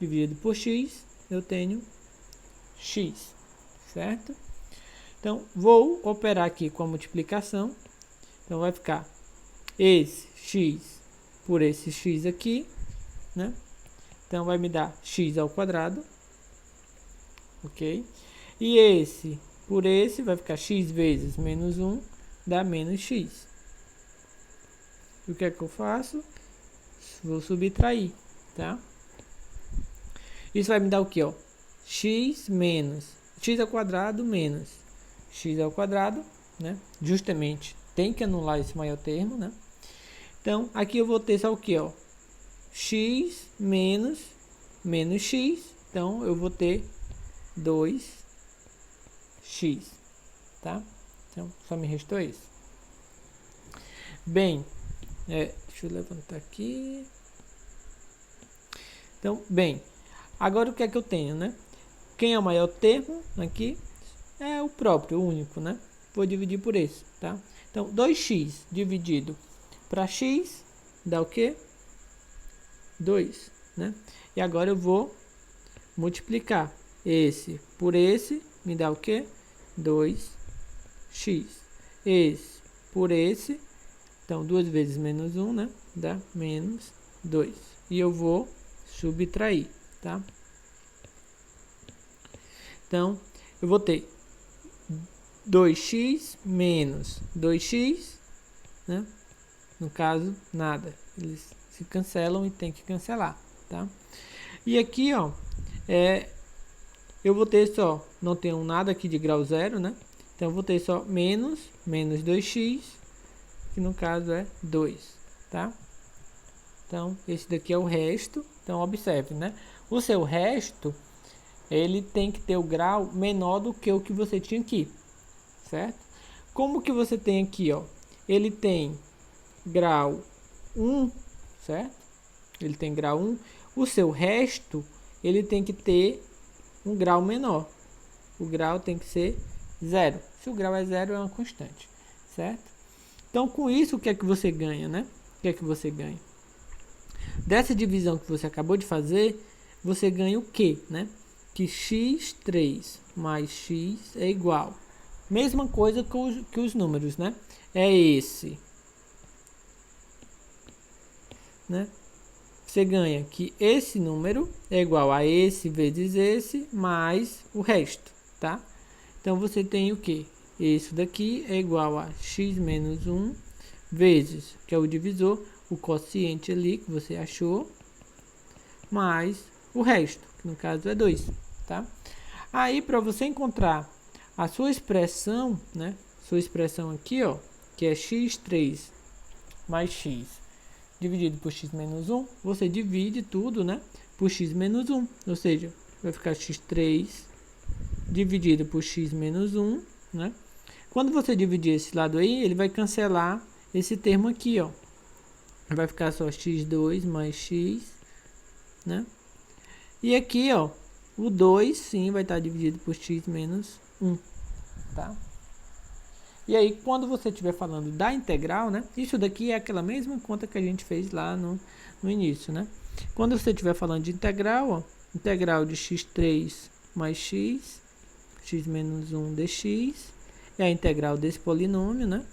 dividido por x, eu tenho x, certo? Então, vou operar aqui com a multiplicação. Então, vai ficar esse x por esse x aqui, né? Então, vai me dar x ao quadrado, ok? E esse por esse vai ficar x vezes menos 1, dá menos x. E o que é que eu faço? Vou subtrair, tá? Isso vai me dar o que, ó? X menos x ao quadrado menos x ao quadrado, né? Justamente tem que anular esse maior termo, né? Então, aqui eu vou ter só o que, ó? X menos x. Então, eu vou ter 2x, tá? Então, só me restou isso. Bem, deixa eu levantar aqui. Então, bem, agora o que é que eu tenho, né? Quem é o maior termo aqui? É o próprio, o único, né? Vou dividir por esse, tá? Então, 2x dividido para x dá o quê? 2, né? E agora eu vou multiplicar esse por esse, me dá o quê? 2x. Esse por esse, então 2 vezes menos 1, né? Dá menos 2. E eu vou subtrair, tá? Então, eu vou ter 2x menos 2x, né? No caso, nada. Eles se cancelam e tem que cancelar, tá? E aqui, ó, eu vou ter só, não tenho nada aqui de grau 0, né? Então, eu vou ter só menos 2x, que no caso é 2, tá? Então, esse daqui é o resto. Então, observe, né? O seu resto, ele tem que ter o grau menor do que o que você tinha aqui, certo? Como que você tem aqui, ó? Ele tem grau 1, certo? Ele tem grau 1. O seu resto, ele tem que ter um grau menor. O grau tem que ser 0. Se o grau é 0, é uma constante, certo? Então, com isso, o que é que você ganha, né? O que é que você ganha? Dessa divisão que você acabou de fazer, você ganha o quê, né? Que x3 mais x é igual. Mesma coisa que os números, né? É esse, né? Você ganha que esse número é igual a esse vezes esse mais o resto, tá? Então, você tem o que? Isso daqui é igual a x menos 1 vezes, que é o divisor, o quociente ali que você achou, mais o resto, que no caso é 2, tá? Aí, para você encontrar a sua expressão, né? Sua expressão aqui, ó, que é x3 mais x dividido por x menos 1, você divide tudo, né, por x menos 1, ou seja, vai ficar x3 dividido por x menos 1, né? Quando você dividir esse lado aí, ele vai cancelar esse termo aqui, ó. Vai ficar só x2 mais x, né? E aqui, ó, o 2 sim vai estar dividido por x menos 1, tá? E aí, quando você estiver falando da integral, né? Isso daqui é aquela mesma conta que a gente fez lá no início, né? Quando você estiver falando de integral, ó, integral de x3 mais x, x menos 1 dx, é a integral desse polinômio, né?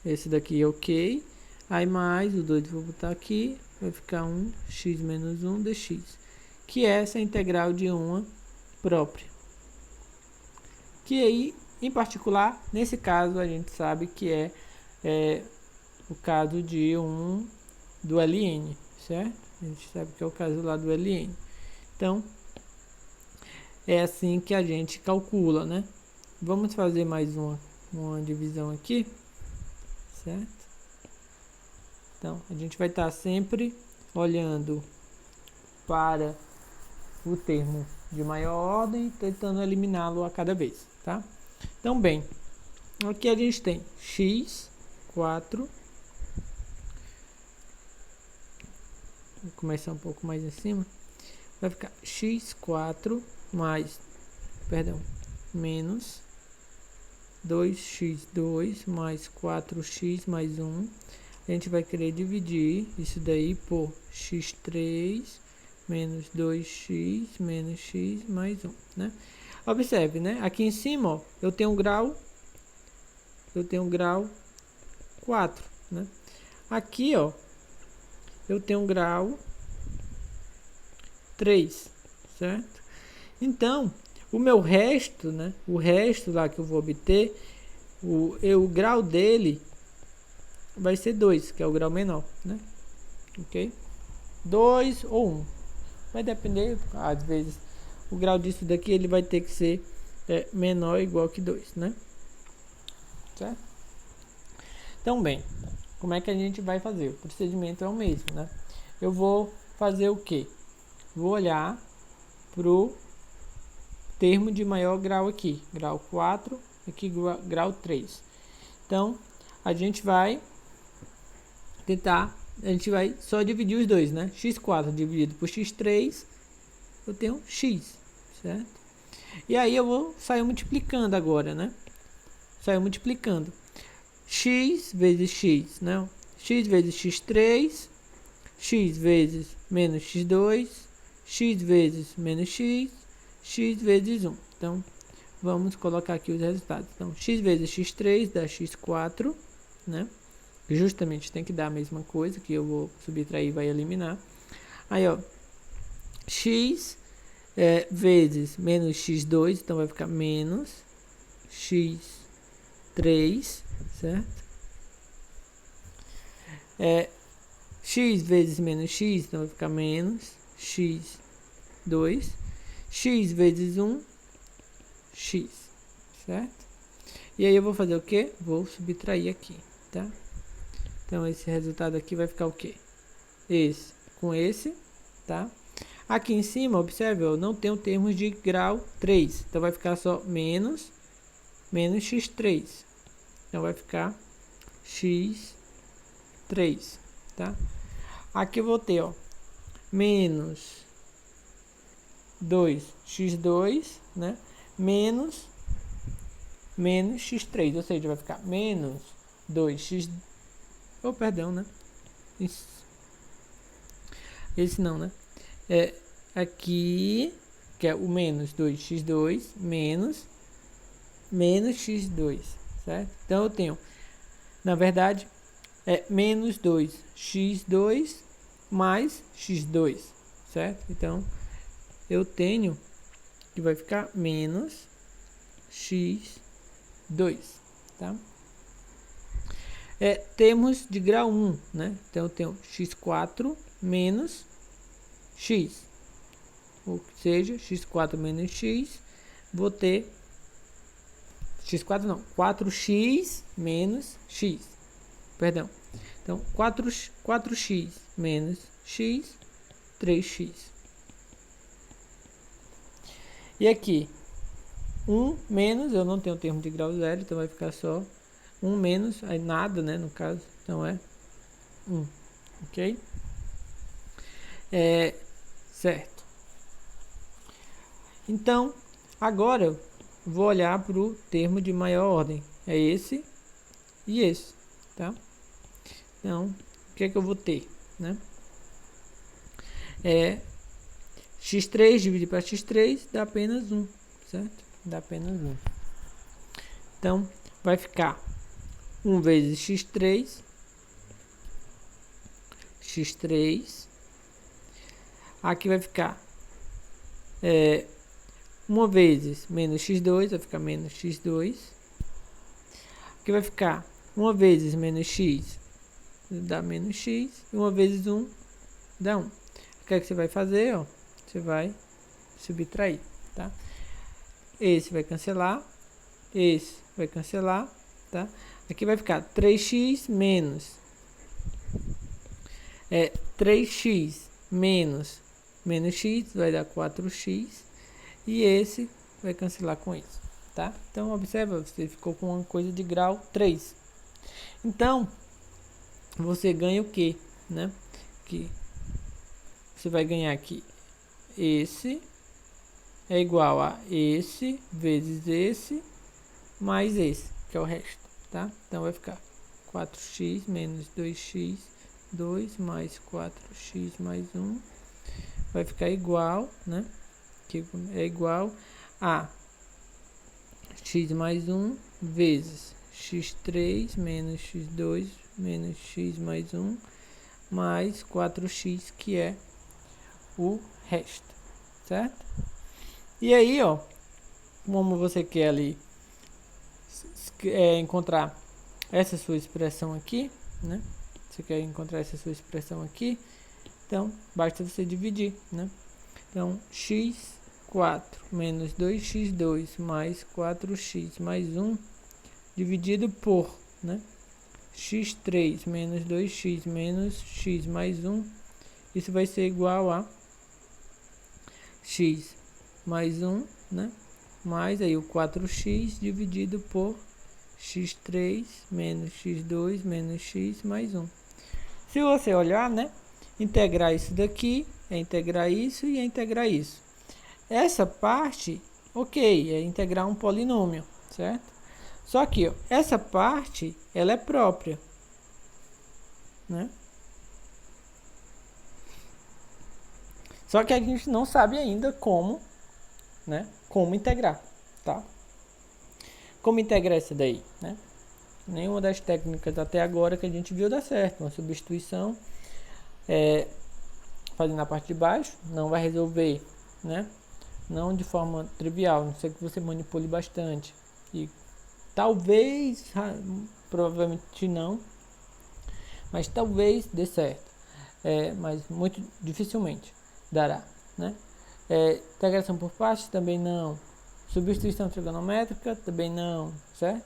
Esse daqui é ok. Aí mais o 2 vou botar aqui, vai ficar 1 x menos 1 dx, que é essa integral de uma própria. Que aí, em particular, nesse caso, a gente sabe que é o caso de do ln, certo? A gente sabe que é o caso lá do ln. Então, é assim que a gente calcula, né? Vamos fazer mais uma divisão aqui, certo? Então, a gente vai estar sempre olhando para o termo de maior ordem e tentando eliminá-lo a cada vez, tá? Então, bem, aqui a gente tem x4, vou começar um pouco mais em cima, vai ficar x4 mais, perdão, menos 2x2 mais 4x mais 1. A gente vai querer dividir isso daí por x3 menos 2x menos x mais 1, né? Observe, né? Aqui em cima, ó, eu tenho grau 4, né? Aqui, ó, eu tenho grau 3, certo? Então, o meu resto, né? O resto lá que eu vou obter, o grau dele vai ser 2, que é o grau menor, né? Ok? 2 ou 1. Vai depender, às vezes, o grau disso daqui ele vai ter que ser menor ou igual que 2, né? Certo? Então, bem, como é que a gente vai fazer? O procedimento é o mesmo, né? Eu vou fazer o quê? Vou olhar para o termo de maior grau aqui, grau 4, aqui grau 3. Então, a gente vai só dividir os dois, né? x4 dividido por x3, eu tenho x, certo? E aí eu vou sair multiplicando agora, né? Sair multiplicando. X vezes x, né? X vezes x3, x vezes menos x2, x vezes menos x, x vezes 1. Então, vamos colocar aqui os resultados. Então, x vezes x3 dá x4, né? Justamente tem que dar a mesma coisa, que eu vou subtrair e vai eliminar. Aí, ó, x vezes menos x2, então vai ficar menos x3, certo? X vezes menos x, então vai ficar menos x2. X vezes 1, x, certo? E aí eu vou fazer o quê? Vou subtrair aqui, tá? Então, esse resultado aqui vai ficar o quê? Esse com esse, tá? Aqui em cima, observe, eu não tenho termos de grau 3. Então, vai ficar só menos x3. Então, vai ficar x3, tá? Aqui eu vou ter, ó, menos 2x2, né? Menos menos x3, ou seja, vai ficar menos 2x... Oh, perdão, né? Esse não, né? Aqui, que é o menos 2x2 menos x2, certo? Então eu tenho, na verdade, menos 2x2 mais x2, certo? Então eu tenho que vai ficar menos x2, tá? Termos de grau 1, né? Então eu tenho x4 menos x, ou seja, x4 menos x, vou ter x4 não, 4x menos x, perdão. Então 4x menos x, 3x. E aqui 1 menos, eu não tenho termo de grau 0, então vai ficar só 1 menos, aí nada, né, no caso, então é 1, ok? Certo. Então, agora eu vou olhar para o termo de maior ordem, é esse e esse, tá? Então, o que é que eu vou ter, né? X3 dividido para x3 dá apenas 1, certo? Dá apenas 1. Então, vai ficar 1 vezes x3, aqui vai ficar 1 vezes menos x2, vai ficar menos x2, aqui vai ficar 1 vezes menos x, dá menos x, e 1 vezes 1 dá 1. O que é que você vai fazer? Ó? Você vai subtrair, tá? Esse vai cancelar, esse vai cancelar, tá? Aqui vai ficar 3x menos 3x menos x vai dar 4x, e esse vai cancelar com isso, tá? Então observa, você ficou com uma coisa de grau 3. Então você ganha o que, né? Que você vai ganhar aqui, esse é igual a esse vezes esse mais esse, que é o resto, tá? Então vai ficar 4x menos 2x2 mais 4x mais 1 vai ficar igual, né? Que é igual a x mais 1 vezes x3 menos x2 menos x mais 1 mais 4x, que é o resto, certo? E aí, ó, como você quer ali encontrar essa sua expressão aqui, né? Você quer encontrar essa sua expressão aqui, então basta você dividir, né? Então x4 menos 2x2 mais 4x mais 1 dividido por, né, x3 menos 2x menos x mais 1, isso vai ser igual a x mais 1, né, mais aí o 4x dividido por x3 menos x2 menos x mais 1. Se você olhar, né, integrar isso daqui é integrar isso e é integrar isso. Essa parte, ok, é integrar um polinômio, certo? Só que ó, essa parte, ela é própria, né? Só que a gente não sabe ainda como, né? Como integrar, tá? Como integrar isso daí, né? Nenhuma das técnicas até agora que a gente viu dá certo. Uma substituição fazendo a parte de baixo não vai resolver, né? Não de forma trivial, não sei que você manipule bastante. E talvez, provavelmente não, mas talvez dê certo. Mas muito dificilmente dará, né? Integração por partes também não. Substituição trigonométrica também não, certo?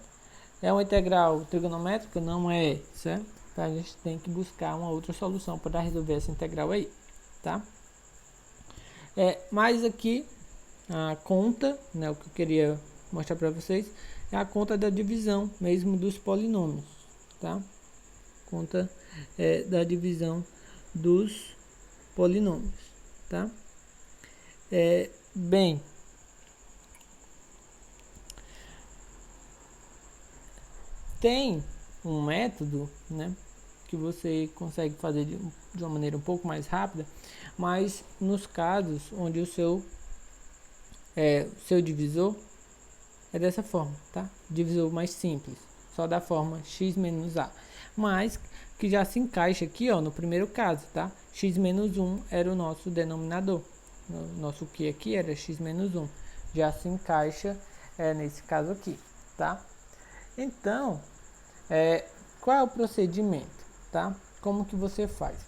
É uma integral trigonométrica? Não é, certo? Então a gente tem que buscar uma outra solução para resolver essa integral aí, tá? Mas aqui a conta, né, o que eu queria mostrar para vocês é a conta da divisão mesmo dos polinômios, tá? Conta da divisão dos polinômios, tá? Bem, Tem um método, né, que você consegue fazer de uma maneira um pouco mais rápida, mas nos casos onde o seu divisor é dessa forma, tá? Divisor mais simples, só da forma x menos a, mas que já se encaixa aqui, ó, no primeiro caso, tá? X menos 1 era o nosso denominador, o nosso Q aqui era x menos 1, já se encaixa nesse caso aqui, tá? Então, qual é o procedimento, tá? Como que você faz?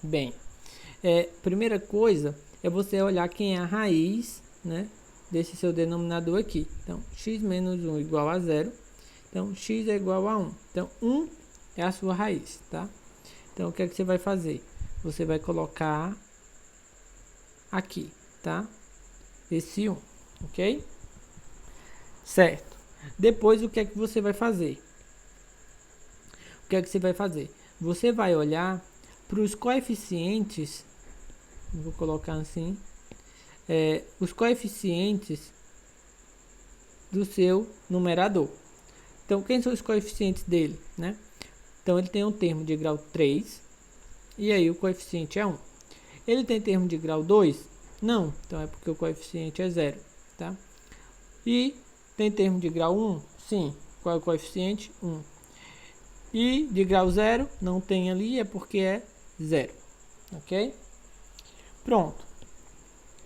Bem, primeira coisa é você olhar quem é a raiz, né, desse seu denominador aqui. Então, x menos 1 igual a 0. Então, x é igual a 1. Então, 1 é a sua raiz, tá? Então, o que é que você vai fazer? Você vai colocar aqui, tá? Esse 1, ok? Certo. Depois, o que é que você vai fazer? O que é que você vai fazer? Você vai olhar para os coeficientes, vou colocar assim, os coeficientes do seu numerador. Então, quem são os coeficientes dele, né? Então, ele tem um termo de grau 3, e aí o coeficiente é 1. Ele tem termo de grau 2? Não, então é porque o coeficiente é 0, tá? E tem termo de grau 1? Sim. Qual é o coeficiente? 1. E de grau 0, não tem ali, é porque é 0, ok? Pronto.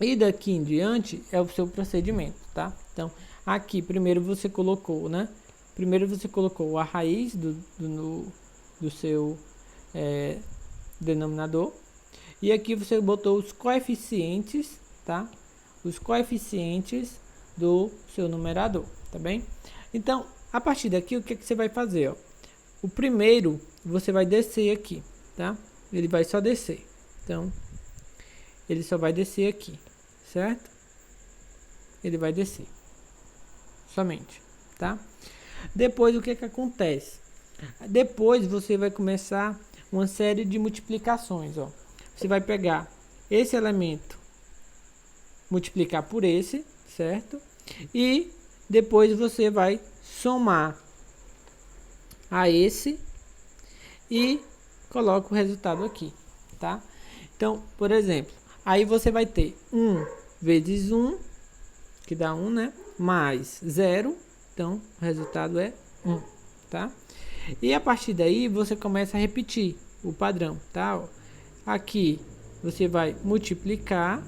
E daqui em diante é o seu procedimento, tá? Então, aqui primeiro você colocou, né? Primeiro você colocou a raiz do seu denominador. E aqui você botou os coeficientes, tá? Os coeficientes do seu numerador, tá bem? Então, a partir daqui, o que você vai fazer, ó? O primeiro, você vai descer aqui, tá? Ele vai só descer. Então, ele só vai descer aqui, certo? Ele vai descer. Somente, tá? Depois, o que acontece? Depois, você vai começar uma série de multiplicações, ó. Você vai pegar esse elemento, multiplicar por esse, certo? E depois você vai somar a esse e coloca o resultado aqui, tá? Então, por exemplo, aí você vai ter 1 vezes 1, que dá 1, né? Mais 0, então o resultado é 1, tá? E a partir daí você começa a repetir o padrão, tá? Aqui você vai multiplicar,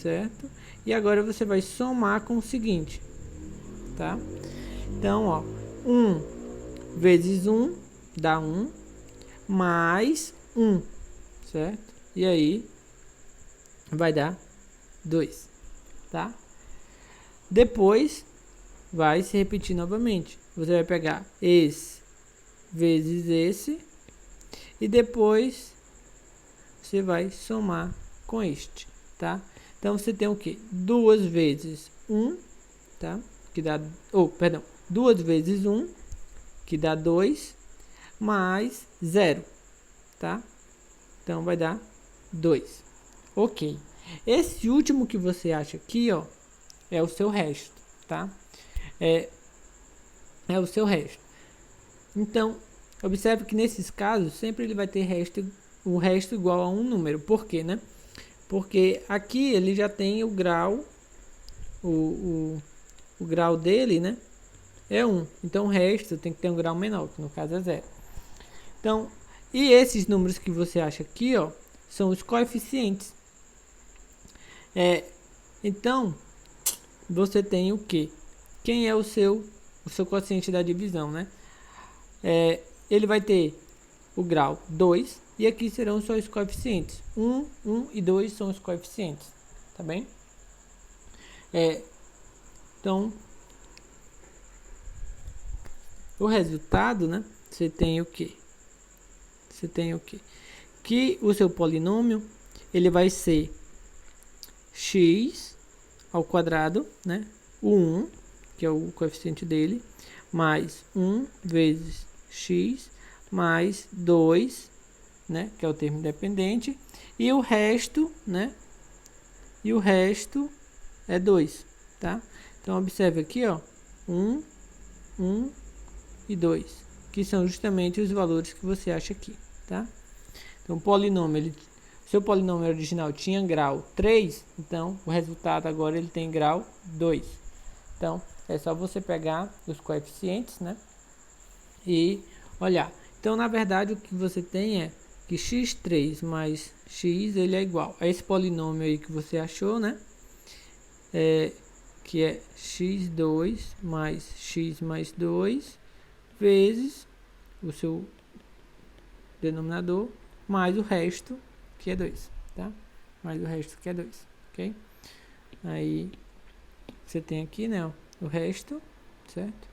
certo? E agora você vai somar com o seguinte, tá? Então, ó, 1 vezes 1 dá 1, mais 1, certo? E aí vai dar 2, tá? Depois vai se repetir novamente. Você vai pegar esse vezes esse e depois você vai somar com este, tá? Então você tem o que? 2 vezes 1, tá? Que dá, perdão, 2 vezes 1, que dá 2, mais 0, tá? Então vai dar 2. Ok. Esse último que você acha aqui, ó, é o seu resto, tá? É o seu resto. Então, observe que nesses casos, sempre ele vai ter o resto igual a um número. Por quê, né? Porque aqui ele já tem o grau, o grau dele, né? É 1. Então, o resto tem que ter um grau menor, que no caso é 0. Então, e esses números que você acha aqui, ó, são os coeficientes. Então, você tem o quê? Quem é o seu quociente da divisão, né? Ele vai ter o grau 2 e aqui serão só os coeficientes. 1, 1 e 2 são os coeficientes, tá bem? Então, o resultado, né? Você tem o quê? Que o seu polinômio, ele vai ser x ao quadrado, né? O 1, que é o coeficiente dele, mais 1 vezes x, mais 2, né? Que é o termo independente, e o resto, né? E o resto é 2, tá? Então, observe aqui, ó, 1, 1 e 2, que são justamente os valores que você acha aqui, tá? Então, o polinômio, seu polinômio original tinha grau 3, então o resultado agora ele tem grau 2. Então, é só você pegar os coeficientes, né? E olhar. Então, na verdade, o que você tem é que x3 mais x ele é igual a esse polinômio aí que você achou, né? Que é x2 mais x mais 2 vezes o seu denominador mais o resto que é 2, tá? Mais o resto que é 2, ok? Aí você tem aqui, né, o resto, certo?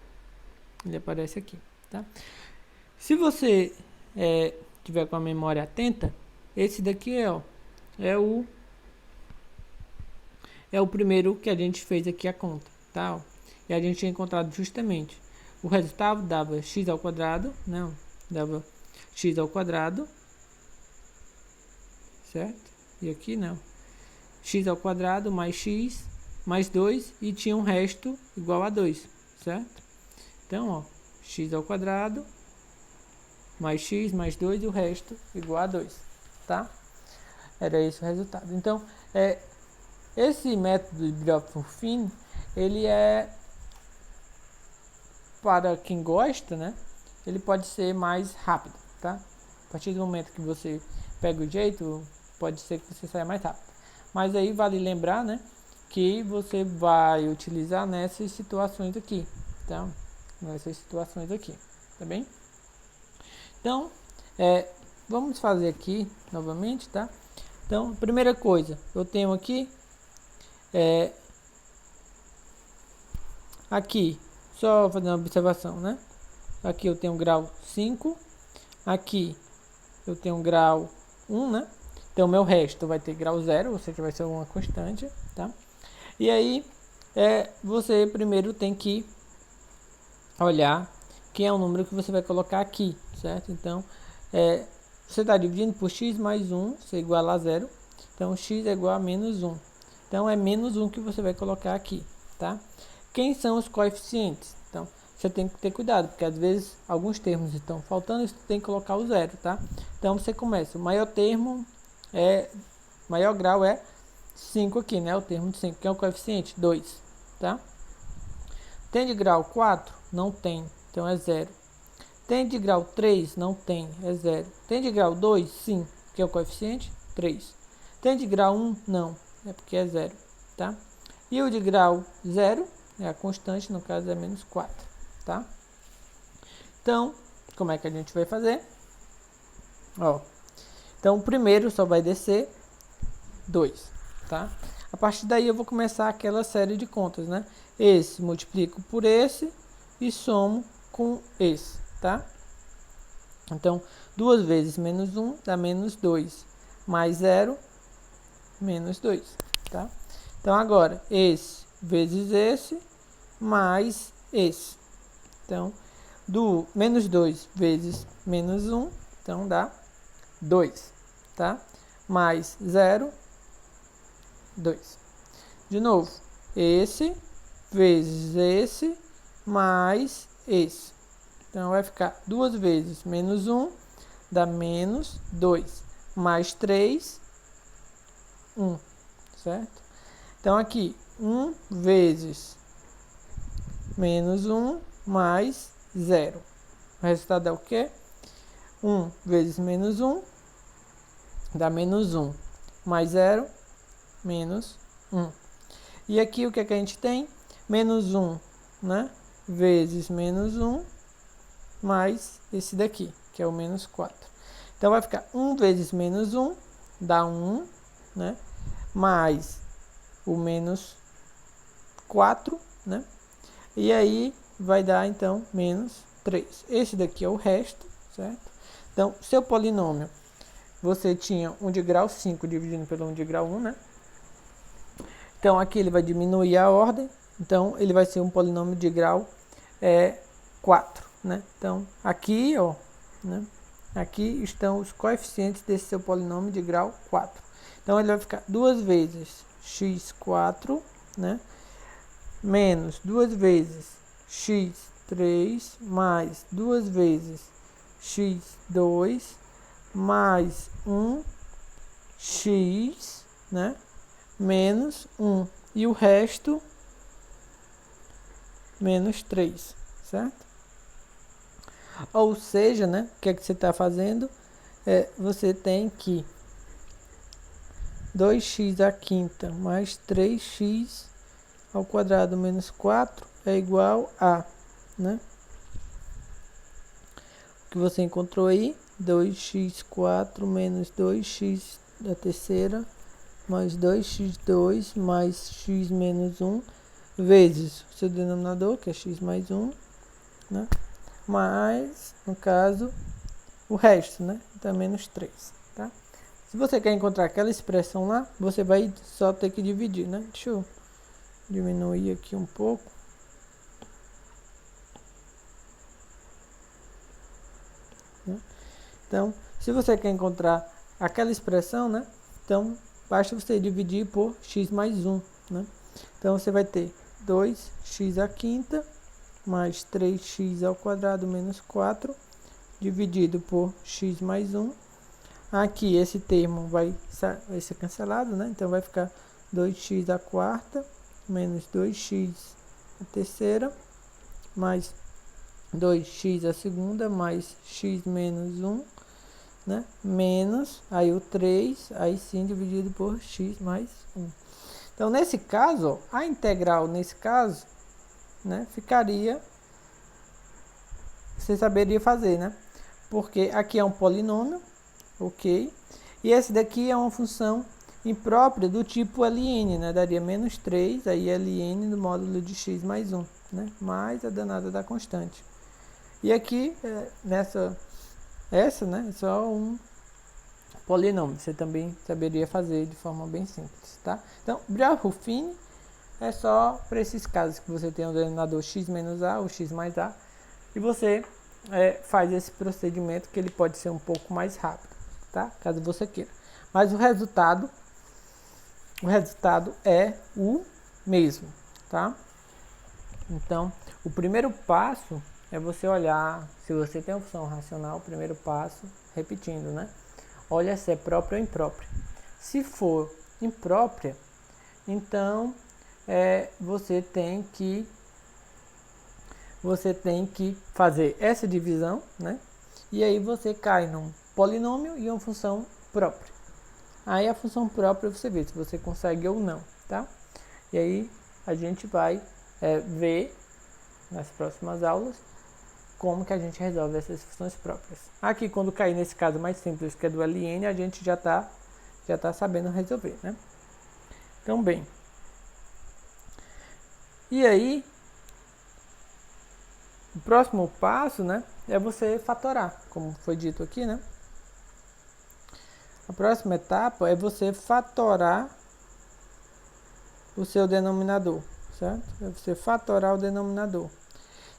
Ele aparece aqui, tá? Se você tiver com a memória atenta, esse daqui é o primeiro que a gente fez aqui a conta, tá? E a gente tinha encontrado justamente o resultado dava x ao quadrado, não, dava x ao quadrado, certo? E aqui não, x ao quadrado mais x mais 2 e tinha um resto igual a 2, certo? Então, ó, x ao quadrado mais x mais 2 e o resto igual a 2, tá? Era esse o resultado. Então, esse método de bibliografia, ele é para quem gosta, né? Ele pode ser mais rápido, tá? A partir do momento que você pega o jeito, pode ser que você saia mais rápido. Mas aí vale lembrar, né, que você vai utilizar nessas situações aqui, tá? Nessas situações aqui, tá bem? Então, vamos fazer aqui novamente, tá? Então, primeira coisa, eu tenho aqui, aqui, só fazer uma observação, né? Aqui eu tenho grau 5, aqui eu tenho grau 1, né? Então, meu resto vai ter grau 0, ou seja, vai ser uma constante, tá? E aí, você primeiro tem que olhar que é o número que você vai colocar aqui, certo? Então, você está dividindo por x mais 1, isso é igual a 0. Então, x é igual a menos 1. Então, é menos 1 que você vai colocar aqui, tá? Quem são os coeficientes? Então, você tem que ter cuidado, porque às vezes alguns termos estão faltando e você tem que colocar o 0, tá? Então, você começa. O maior termo maior grau é 5 aqui, né? O termo de 5, que é o coeficiente 2, tá? Tem de grau 4? Não tem, então é 0. Tem de grau 3? Não tem, é 0. Tem de grau 2? Sim, que é o coeficiente 3. Tem de grau 1? Não, é porque é 0, tá? E o de grau 0 é a constante, no caso é menos 4, tá? Então, como é que a gente vai fazer? Ó, então, o primeiro só vai descer 2, tá? A partir daí eu vou começar aquela série de contas, né? Esse multiplico por esse e somo com esse, tá? Então, 2 vezes menos 1 dá menos 2, mais 0, menos 2, tá? Então, agora, esse vezes esse, mais esse. Então, do menos 2 vezes menos 1, então dá 2, tá? Mais 0, 2. De novo, esse vezes esse, mais esse. Então, vai ficar 2 vezes menos 1, dá menos 2. Mais 3, 1, certo? Então, aqui, 1 vezes menos 1, mais 0. O resultado é o quê? 1 vezes menos 1, dá menos 1. Mais 0, menos 1. E aqui o que é que a gente tem? Menos 1, né? Vezes menos 1, mais esse daqui, que é o menos 4. Então, vai ficar 1 vezes menos 1, dá 1, né? Mais o menos 4, né? E aí, vai dar, então, menos 3. Esse daqui é o resto, certo? Então, seu polinômio, você tinha um de grau 5 dividindo pelo um de grau 1, né? Então, aqui ele vai diminuir a ordem. Então, ele vai ser um polinômio de grau 4, né? Então, aqui, ó, né? Aqui estão os coeficientes desse seu polinômio de grau 4. Então, ele vai ficar 2 vezes x4, né? Menos 2 vezes x 3 mais 2 vezes x2 mais 1x, né, menos 1. E o resto, menos 3, certo? Ou seja, né, o que é que você está fazendo? Você tem que 2x à quinta mais 3x ao quadrado menos 4 é igual a, né? O que você encontrou aí? 2x4 menos 2x da terceira mais 2x2 mais x menos 1 vezes o seu denominador, que é x mais 1, né? Mais, no caso, o resto, né? Então, menos 3, tá? Se você quer encontrar aquela expressão lá, você vai só ter que dividir, né? Deixa eu diminuir aqui um pouco. Então, se você quer encontrar aquela expressão, né? Então, basta você dividir por x mais 1, né? Então, você vai ter 2x à quinta mais 3x ao quadrado menos 4 dividido por x mais 1. Aqui esse termo vai ser cancelado, né? Então vai ficar 2x à quarta menos 2x à terceira mais 2x à segunda mais x menos 1, né? Menos, aí o 3, aí sim dividido por x mais 1. Então nesse caso, ó, a integral nesse caso, né, ficaria, você saberia fazer, né? Porque aqui é um polinômio, ok? E esse daqui é uma função imprópria do tipo Ln, né? Daria menos 3, aí Ln no módulo de x mais 1, né? Mais a danada da constante. E aqui, essa, né? É só um polinômio. Você também saberia fazer de forma bem simples, tá? Então, Brauch-Ruffin é só para esses casos que você tem o denominador x menos a ou x mais a. E você faz esse procedimento que ele pode ser um pouco mais rápido, tá? Caso você queira. Mas o resultado é o mesmo, tá? Então, o primeiro passo é você olhar, se você tem a função racional, o primeiro passo, repetindo, né? Olha se é própria ou imprópria. Se for imprópria, então você tem que fazer essa divisão, né? E aí você cai num polinômio e uma função própria. Aí a função própria você vê se você consegue ou não, tá? E aí a gente vai ver nas próximas aulas como que a gente resolve essas funções próprias. Aqui, quando cair nesse caso mais simples, que é do Ln, a gente já tá sabendo resolver, né? Então, bem. E aí, o próximo passo, né, é você fatorar, como foi dito aqui, né? A próxima etapa é você fatorar o seu denominador, certo? É você fatorar o denominador.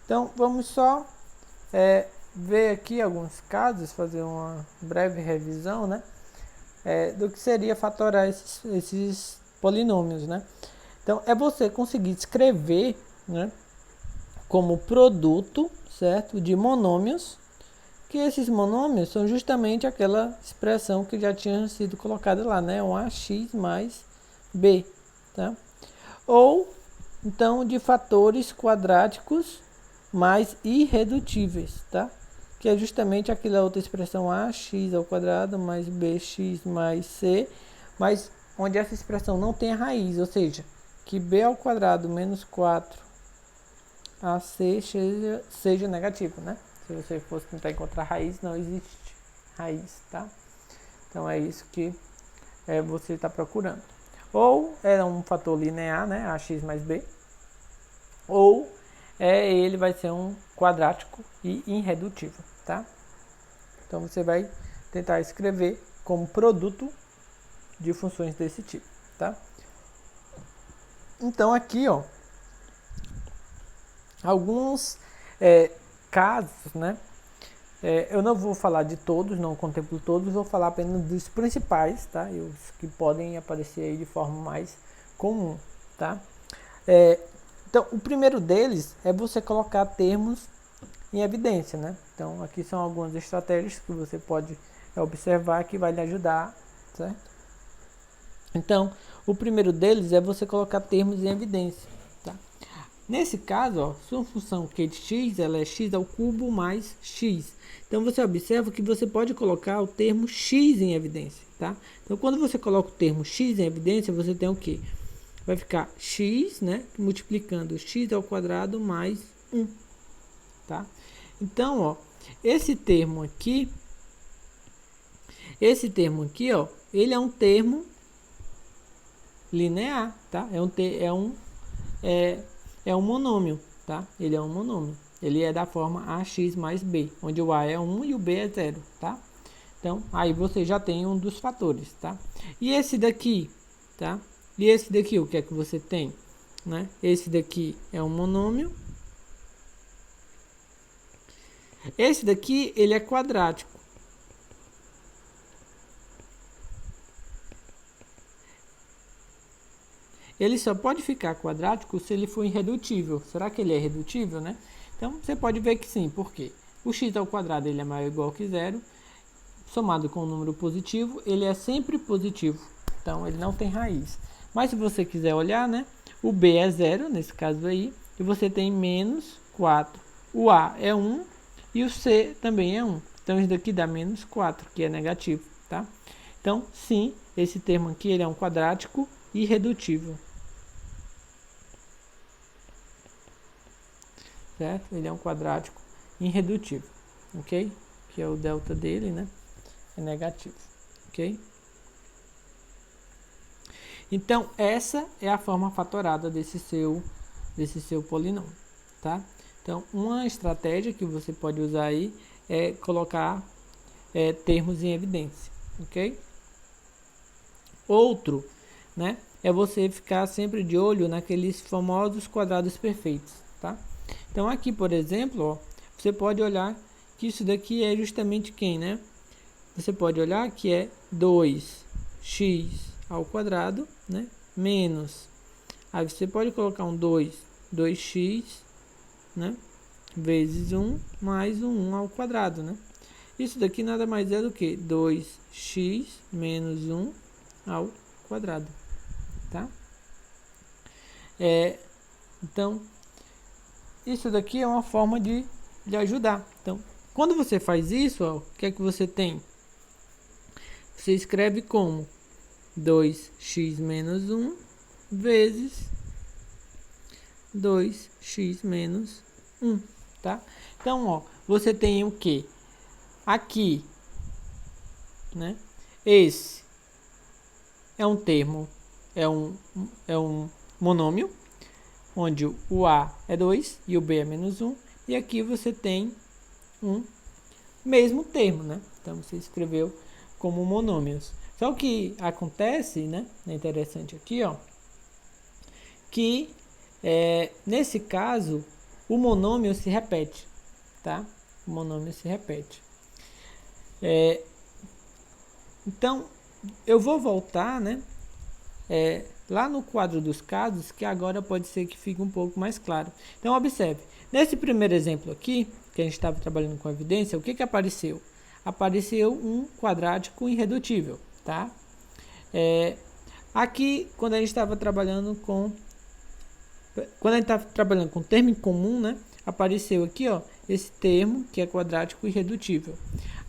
Então, vamos só ver aqui alguns casos, fazer uma breve revisão, né? Do que seria fatorar esses polinômios, né? Então, é você conseguir escrever, né, como produto, certo, de monômios, que esses monômios são justamente aquela expressão que já tinha sido colocada lá, né, um ax mais b, tá? Ou, então, de fatores quadráticos mais irredutíveis, tá? Que é justamente aquela outra expressão ax ao quadrado mais bx mais c, mas onde essa expressão não tem a raiz, ou seja, que b ao quadrado menos 4 AC seja negativo, né? Se você fosse tentar encontrar raiz, não existe raiz, tá? Então é isso que você está procurando. Ou é um fator linear, né? Ax mais b. Ou ele vai ser um quadrático e irredutível, tá? Então você vai tentar escrever como produto de funções desse tipo, tá? Então aqui, ó, alguns casos, né? Eu não vou falar de todos, não contemplo todos, vou falar apenas dos principais, tá? E os que podem aparecer aí de forma mais comum, tá? Então, o primeiro deles é você colocar termos em evidência, né? Então, aqui são algumas estratégias que você pode observar que vai lhe ajudar, certo? Então, o primeiro deles é você colocar termos em evidência, tá? Nesse caso, ó, sua função q de x, ela é x ao cubo mais x. Então, você observa que você pode colocar o termo x em evidência, tá? Então, quando você coloca o termo x em evidência, você tem o quê? Vai ficar x, né, multiplicando x ao quadrado mais 1, tá? Então, ó, esse termo aqui, ó, ele é um termo linear, tá? É um monômio, tá? Ele é um monômio. Ele é da forma ax mais b, onde o a é 1 e o b é 0, tá? Então, aí você já tem um dos fatores, tá? E esse daqui, tá? E esse daqui, o que é que você tem? Né? Esse daqui é um monômio. Esse daqui, ele é quadrático. Ele só pode ficar quadrático se ele for irredutível. Será que ele é irredutível, né? Então, você pode ver que sim. Por quê? O x ao quadrado ele é maior ou igual que zero. Somado com um número positivo, ele é sempre positivo. Então, ele não tem raiz. Mas se você quiser olhar, né? O b é 0, nesse caso aí. E você tem menos 4. O a é 1 e o c também é 1. Então, isso daqui dá menos 4, que é negativo, tá? Então, sim, esse termo aqui ele é um quadrático irredutível. Certo? Ele é um quadrático irredutível, ok? Que é o delta dele, né? É negativo, ok? Então, essa é a forma fatorada desse seu polinômio, tá? Então, uma estratégia que você pode usar aí é colocar termos em evidência, ok? Outro, né, é você ficar sempre de olho naqueles famosos quadrados perfeitos, tá? Então, aqui, por exemplo, ó, você pode olhar que isso daqui é justamente quem, né? Você pode olhar que é 2x ao quadrado, né? Menos. Aí você pode colocar um 2x, né? Vezes 1 mais um 1 ao quadrado, né? Isso daqui nada mais é do que 2x menos 1 ao quadrado, tá? Então, isso daqui é uma forma de ajudar. Então, quando você faz isso, ó, o que é que você tem? Você escreve como 2x menos 1 vezes 2x menos 1, tá? Então, ó, você tem o que? Aqui, né? Esse é um termo, é um monômio, onde o a é 2 e o b é menos 1. E aqui você tem um mesmo termo, né? Então, você escreveu como monômios. Só que acontece, né? É interessante aqui, ó, que nesse caso o monômio se repete, tá? O monômio se repete. Então, eu vou voltar, né? Lá no quadro dos casos, que agora pode ser que fique um pouco mais claro. Então, observe. Nesse primeiro exemplo aqui, que a gente estava trabalhando com evidência, o que apareceu? Apareceu um quadrático irredutível, tá? Aqui, quando a gente estava trabalhando com termo em comum, né? Apareceu aqui, ó, esse termo que é quadrático irredutível.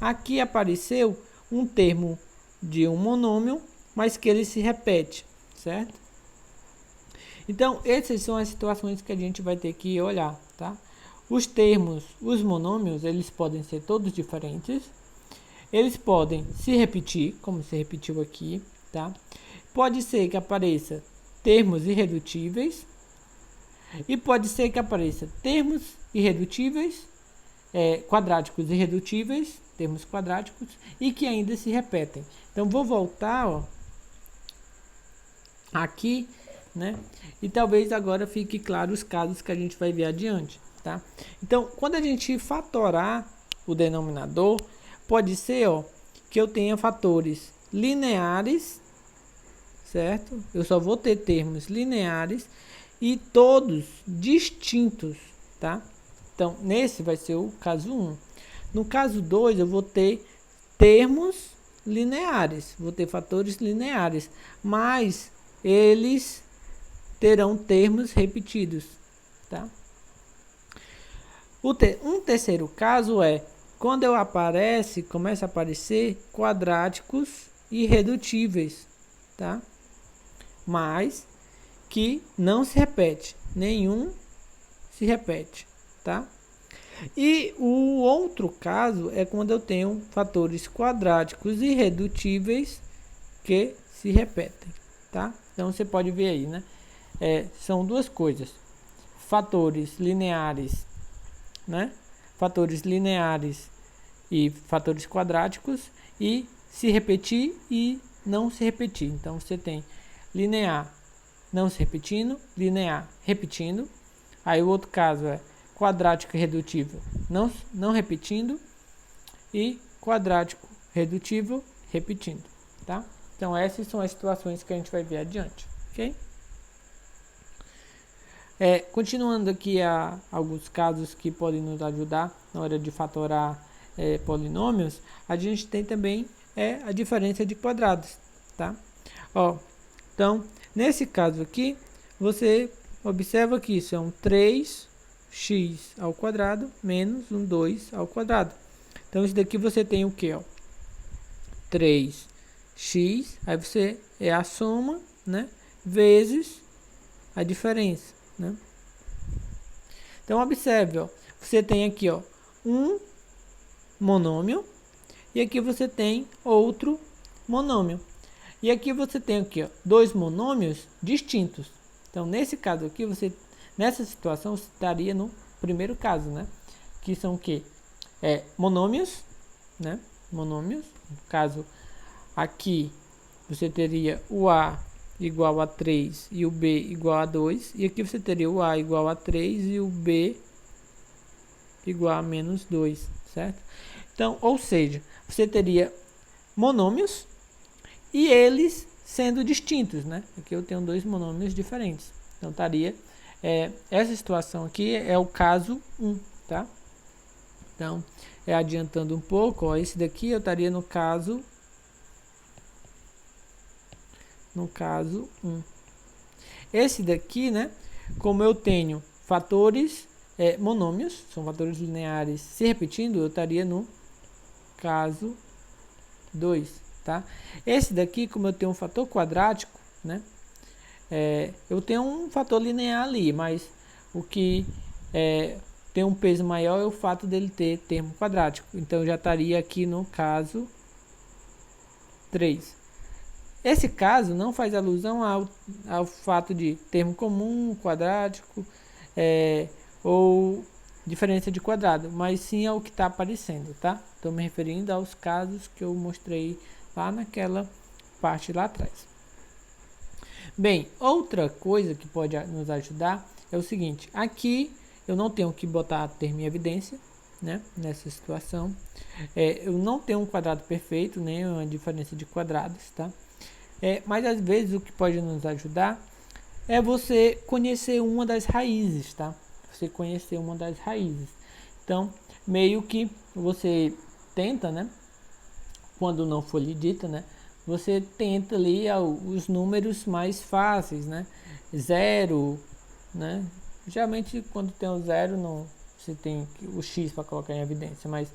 Aqui apareceu um termo de um monômio, mas que ele se repete, certo? Então, essas são as situações que a gente vai ter que olhar, tá? Os termos, os monômios, eles podem ser todos diferentes. Eles podem se repetir, como se repetiu aqui, tá? Pode ser que apareça termos irredutíveis. E pode ser que apareça termos irredutíveis, quadráticos irredutíveis, termos quadráticos, e que ainda se repetem. Então, vou voltar, ó, aqui, né? E talvez agora fique claro os casos que a gente vai ver adiante, tá? Então, quando a gente fatorar o denominador, pode ser, ó, que eu tenha fatores lineares, certo? Eu só vou ter termos lineares e todos distintos, tá? Então, nesse vai ser o caso 1. No caso 2, eu vou ter termos lineares, vou ter fatores lineares, mas eles terão termos repetidos, tá? Um terceiro caso é quando começa a aparecer quadráticos irredutíveis, tá? Mas que não se repete, nenhum se repete, tá? E o outro caso é quando eu tenho fatores quadráticos irredutíveis que se repetem, tá? Então você pode ver aí, né? São duas coisas: fatores lineares, né? Fatores lineares e fatores quadráticos, e se repetir e não se repetir. Então você tem linear não se repetindo, linear repetindo. Aí o outro caso é quadrático irredutível não repetindo e quadrático redutível repetindo, tá? Então essas são as situações que a gente vai ver adiante, ok? Continuando aqui a alguns casos que podem nos ajudar na hora de fatorar polinômios, a gente tem também a diferença de quadrados, tá? Então, nesse caso aqui, você observa que são 3x ao quadrado menos 2 ao quadrado. Então, isso daqui você tem o que? 3x, aí você a soma, né? Vezes a diferença, né? Então, observe, você tem aqui, um monômio, e aqui você tem outro monômio. E aqui você tem aqui, dois monômios distintos. Então, nesse caso aqui, nessa situação, você estaria no primeiro caso, né? Que são o quê? Monômios, né? Monômios. No caso, aqui você teria o A igual a 3 e o B igual a 2. E aqui você teria o A igual a 3 e o B igual a menos 2, certo? Então, ou seja, você teria monômios e eles sendo distintos, né? Aqui eu tenho dois monômios diferentes. Então, estaria... essa situação aqui é o caso 1, tá? Então, adiantando um pouco, esse daqui eu estaria no caso 1. Esse daqui, né? Como eu tenho fatores monômios, são fatores lineares se repetindo, eu estaria no caso 2, tá? Esse daqui, como eu tenho um fator quadrático, né? Eu tenho um fator linear ali, mas o que tem um peso maior é o fato dele ter termo quadrático. Então, eu já estaria aqui no caso 3. Esse caso não faz alusão ao fato de termo comum, quadrático, ou diferença de quadrado, mas sim ao que está aparecendo, tá? Estou me referindo aos casos que eu mostrei lá naquela parte lá atrás. Bem, outra coisa que pode nos ajudar é o seguinte: aqui eu não tenho que botar termo em evidência, né? Nessa situação, eu não tenho um quadrado perfeito, nem uma diferença de quadrados, tá? Mas às vezes o que pode nos ajudar é você conhecer uma das raízes, tá? Você conhecer uma das raízes. Então, meio que você tenta, né? Quando não for lhe dita, né? Você tenta ali os números mais fáceis, né? 0, né? Geralmente quando tem o 0, não, você tem o x para colocar em evidência, mas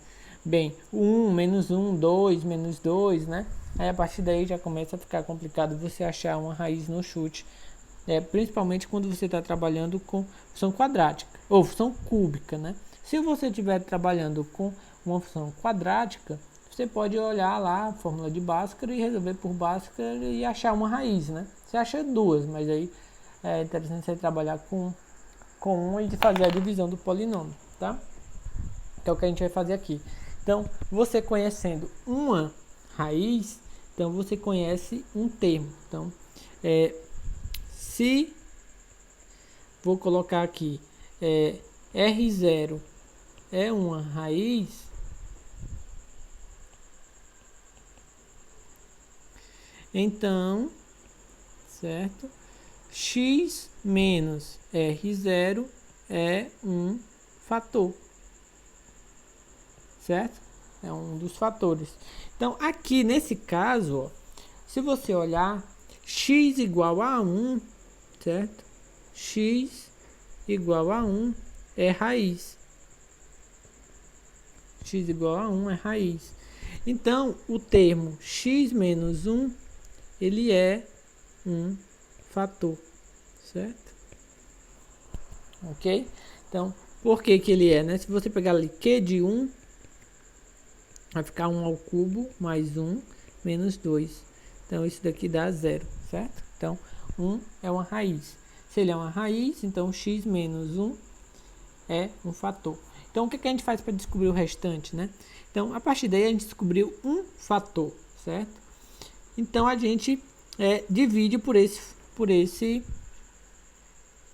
bem, 1, menos 1, 2, menos 2, né? Aí a partir daí já começa a ficar complicado você achar uma raiz no chute. Principalmente quando você está trabalhando com função quadrática ou função cúbica, né? Se você estiver trabalhando com uma função quadrática, você pode olhar lá a fórmula de Bhaskara e resolver por Bhaskara e achar uma raiz, né? Você acha duas, mas aí é interessante você trabalhar com uma e fazer a divisão do polinômio, tá? Então, é o que a gente vai fazer aqui. Então, você conhecendo uma raiz, então você conhece um termo. Então, se vou colocar aqui R0 é uma raiz, então, certo? x menos R0 é um fator, certo? É um dos fatores. Então, aqui nesse caso, ó, se você olhar, x igual a 1, certo? X igual a 1 é raiz. X igual a 1 é raiz. Então, o termo x menos 1, ele é um fator, certo? Ok? Então, por que que ele é, né? Se você pegar ali Q de 1, vai ficar 1 ao cubo mais 1 menos 2. Então, isso daqui dá 0, certo? Então, 1 é uma raiz. Se ele é uma raiz, então x menos 1 é um fator. Então, o que a gente faz para descobrir o restante, né? Então, a partir daí, a gente descobriu um fator, certo? Então, a gente divide por esse...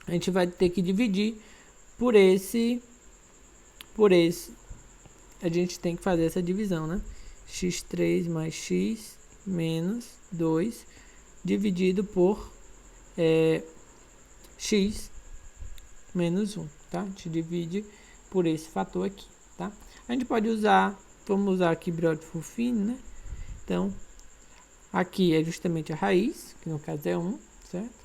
A gente vai ter que dividir por esse... A gente tem que fazer essa divisão, né? x3 mais x menos 2 dividido por x menos 1, tá? A gente divide por esse fator aqui, tá? A gente pode usar, vamos usar aqui Brodmann fino, né? Então, aqui é justamente a raiz, que no caso é 1, certo?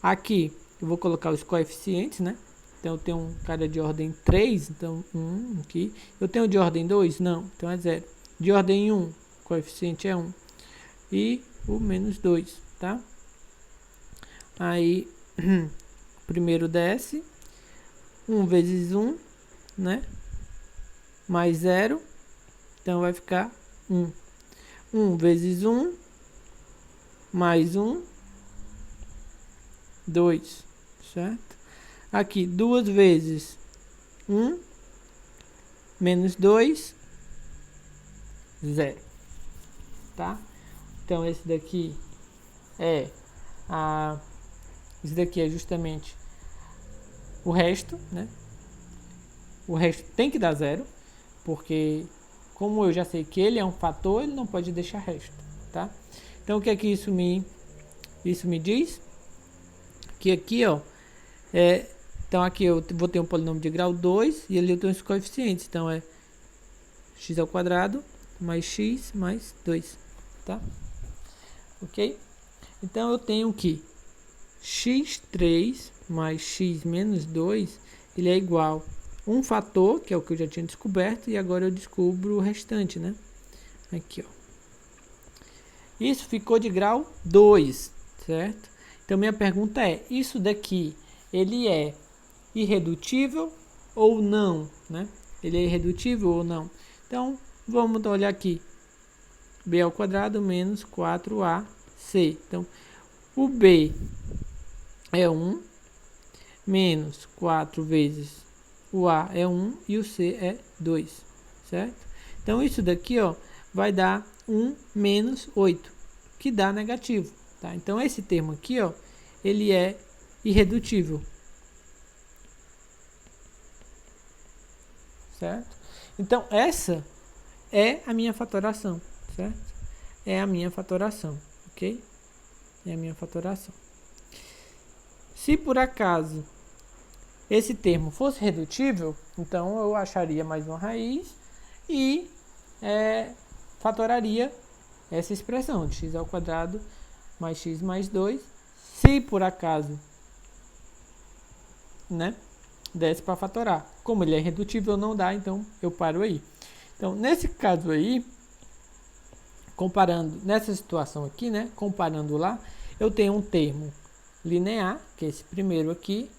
Aqui eu vou colocar os coeficientes, né? Então, eu tenho um cara de ordem 3, então 1 aqui. Eu tenho de ordem 2? Não, então é 0. De ordem 1, o coeficiente é 1. E o menos 2, tá? Aí, primeiro desce. 1 vezes 1, né? Mais 0. Então, vai ficar 1. 1 vezes 1, mais 1, 2, certo? Aqui, 2 vezes 1, menos 2, 0, tá? Então, esse daqui esse daqui é justamente o resto, né? O resto tem que dar 0, porque como eu já sei que ele é um fator, ele não pode deixar resto, tá? Então, o que é que isso me diz? Que aqui, ó, então aqui eu vou ter um polinômio de grau 2 e ali eu tenho os coeficientes. Então, é x ao quadrado mais x mais 2, tá? Ok? Então, eu tenho que x3 mais x menos 2, ele é igual a um fator, que é o que eu já tinha descoberto, e agora eu descubro o restante, né? Aqui, ó. Isso ficou de grau 2, certo? Então, minha pergunta é, isso daqui, ele é irredutível ou não, né? Ele é irredutível ou não? Então, vamos olhar aqui. B ao quadrado menos 4AC. Então, o B é 1, menos 4 vezes o A é 1 e o C é 2, certo? Então, isso daqui, ó, vai dar 1 menos 8, que dá negativo, tá? Então, esse termo aqui, ó, ele é irredutível, certo? Então, essa é a minha fatoração, certo? É a minha fatoração, ok? É a minha fatoração. Se por acaso esse termo fosse redutível, então eu acharia mais uma raiz e fatoraria essa expressão de x ao quadrado mais x mais 2. Se por acaso, né, desse para fatorar. Como ele é redutível, não dá, então eu paro aí. Então, nesse caso aí, comparando, nessa situação aqui, né, comparando lá, eu tenho um termo linear, que é esse primeiro aqui,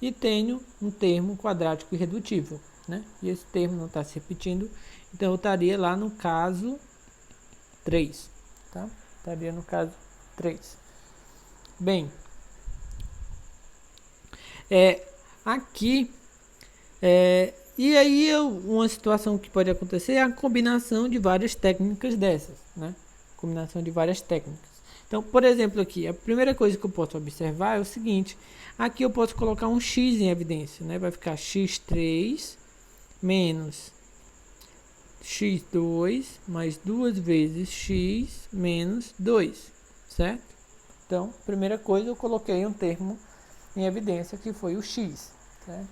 e tenho um termo quadrático irredutível, né? E esse termo não está se repetindo, então eu estaria lá no caso 3, tá? Estaria no caso 3. Bem, aqui, e aí uma situação que pode acontecer é a combinação de várias técnicas dessas, né? Combinação de várias técnicas. Então, por exemplo, aqui, a primeira coisa que eu posso observar é o seguinte. Aqui eu posso colocar um x em evidência, né? Vai ficar x3 menos x2 mais 2 vezes x menos 2, certo? Então, primeira coisa, eu coloquei um termo em evidência que foi o x. Certo?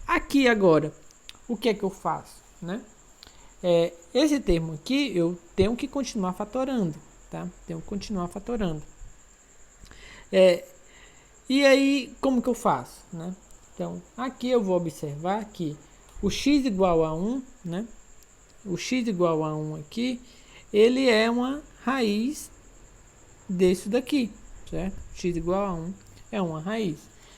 Aqui agora, o que é que eu faço? Né? Esse termo aqui eu tenho que continuar fatorando. Tá? Tenho que continuar fatorando. E aí, como que eu faço? Né? Então, aqui eu vou observar que o x igual a 1, né? O x igual a 1 aqui, ele é uma raiz desse daqui, certo? X igual a 1 é uma raiz.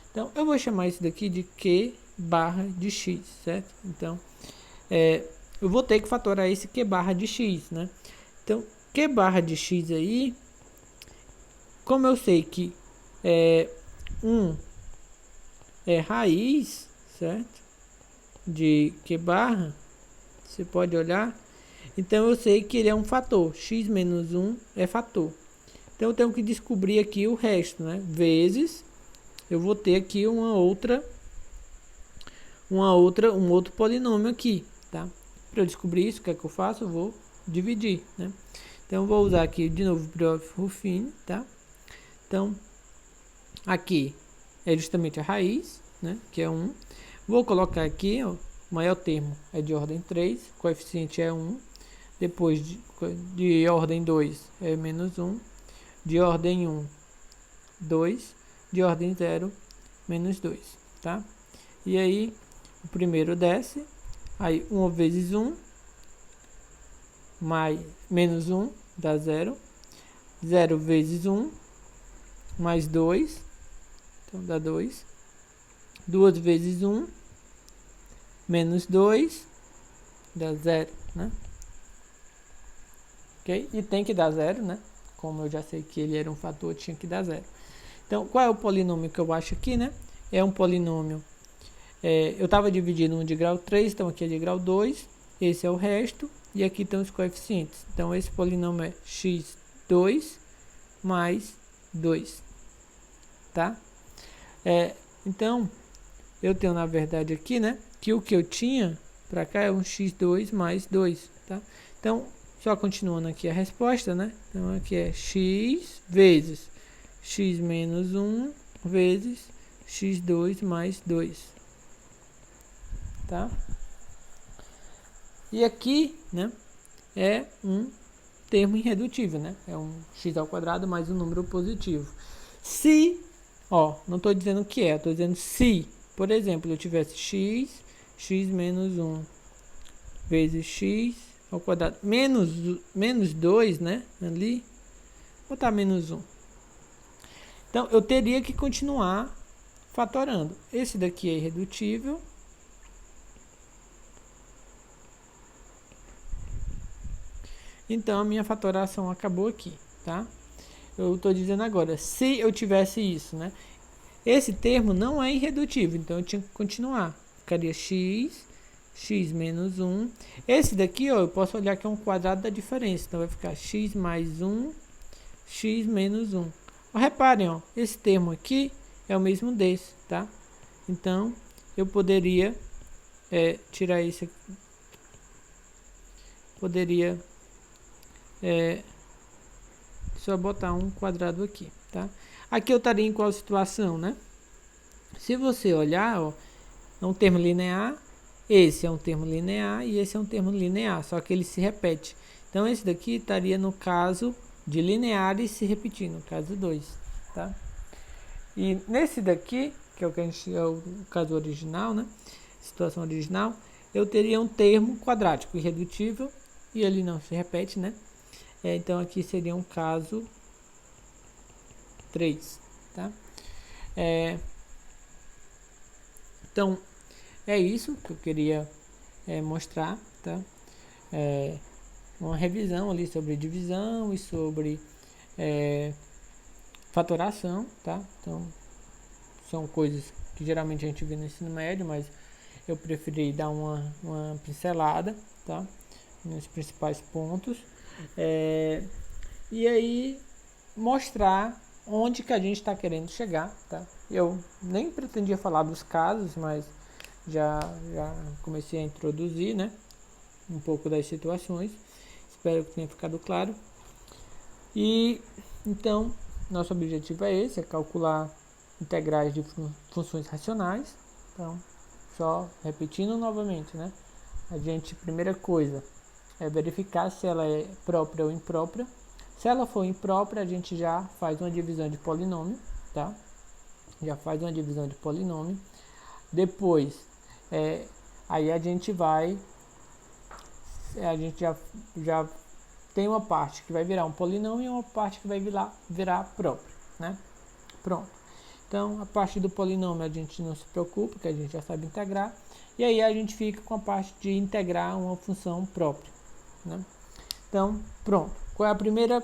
Então, eu vou chamar isso daqui de Q barra de x, certo? Então, eu vou ter que fatorar esse Q barra de x, né? Então, Q barra de x aí, como eu sei que 1 é raiz, certo? De Q barra, você pode olhar. Então, eu sei que ele é um fator. X menos 1 é fator. Então, eu tenho que descobrir aqui o resto, né? Vezes, eu vou ter aqui um outro polinômio aqui, tá? Para eu descobrir isso, o que é que eu faço? Eu vou dividir, né? Então, eu vou usar aqui de novo o bibliógrafo Ruffini, tá? Então, aqui é justamente a raiz, né? Que é 1. Vou colocar aqui, ó, o maior termo é de ordem 3, o coeficiente é 1. Depois de ordem 2 é menos 1. De ordem 1, 2. De ordem 0, menos 2, tá? E aí, o primeiro desce. Aí, 1 vezes 1, mais menos 1, dá 0. 0 vezes 1, mais 2, então dá 2. 2 vezes 1, menos 2, dá 0, né? Ok? E tem que dar 0, né? Como eu já sei que ele era um fator, tinha que dar 0. Então, qual é o polinômio que eu acho aqui, né? É um polinômio. Eu estava dividindo um de grau 3, então aqui é de grau 2. Esse é o resto. E aqui estão os coeficientes. Então, esse polinômio é x2 mais 2. Tá? Então, eu tenho na verdade aqui, né? Que o que eu tinha para cá é um x2 mais 2. Tá? Então, só continuando aqui a resposta, né? Então, aqui é x vezes x menos 1 vezes x2 mais 2. Tá? E aqui, né, é um termo irredutível, né? É um x ao quadrado mais um número positivo. Se, não estou dizendo que estou dizendo se, por exemplo, eu tivesse x menos 1 vezes x ao quadrado menos 2, né, ali, vou botar menos 1. Então, eu teria que continuar fatorando. Esse daqui é irredutível. Então, a minha fatoração acabou aqui, tá? Eu estou dizendo agora, se eu tivesse isso, né? Esse termo não é irredutível, então eu tinha que continuar. Ficaria x menos 1. Esse daqui, eu posso olhar que é um quadrado da diferença. Então, vai ficar x mais 1, x menos 1. Reparem, esse termo aqui é o mesmo desse, tá? Então, eu poderia tirar esse aqui. Poderia só botar um quadrado aqui, tá? Aqui eu estaria em qual situação, né? Se você olhar, é um termo linear, esse é um termo linear e esse é um termo linear, só que ele se repete. Então, esse daqui estaria no caso de lineares se repetindo, no caso 2, tá? E nesse daqui, que é o que a gente é o caso original, né? Situação original, eu teria um termo quadrático irredutível e ele não se repete, né? Então aqui seria um caso 3, tá? Então é isso que eu queria mostrar, tá? Uma revisão ali sobre divisão e sobre fatoração, tá? Então são coisas que geralmente a gente vê no ensino médio, mas eu preferi dar uma pincelada, tá? Nos principais pontos. E aí mostrar onde que a gente está querendo chegar, tá? Eu nem pretendia falar dos casos, mas já comecei a introduzir, né, um pouco das situações. Espero que tenha ficado claro. E então nosso objetivo é esse, é calcular integrais de funções racionais. Então, só repetindo novamente, né? Primeira coisa, é verificar se ela é própria ou imprópria. Se ela for imprópria, a gente já faz uma divisão de polinômio, tá? Já faz uma divisão de polinômio. Depois, aí a gente já tem uma parte que vai virar um polinômio e uma parte que vai virar próprio, né? Pronto. Então, a parte do polinômio a gente não se preocupa, que a gente já sabe integrar. E aí a gente fica com a parte de integrar uma função própria, né? Então, pronto. Qual é a primeira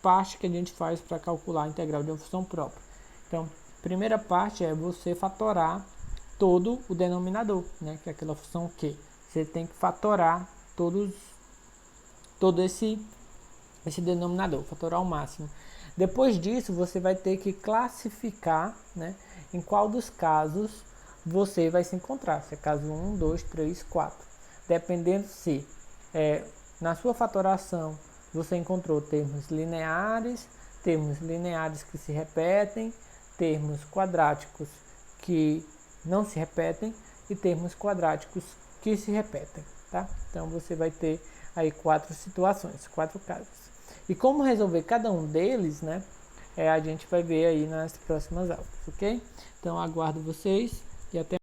parte que a gente faz para calcular a integral de uma função própria? Então, a primeira parte é você fatorar todo o denominador, né? Que é aquela função Q. Você tem que fatorar todo esse denominador, fatorar ao máximo. Depois disso, você vai ter que classificar, né, em qual dos casos você vai se encontrar. Se é caso 1, 2, 3, 4. Dependendo se na sua fatoração você encontrou termos lineares que se repetem, termos quadráticos que não se repetem e termos quadráticos que se repetem, tá? Então você vai ter aí 4 situações, 4 casos. E como resolver cada um deles, né? A gente vai ver aí nas próximas aulas, ok? Então aguardo vocês e até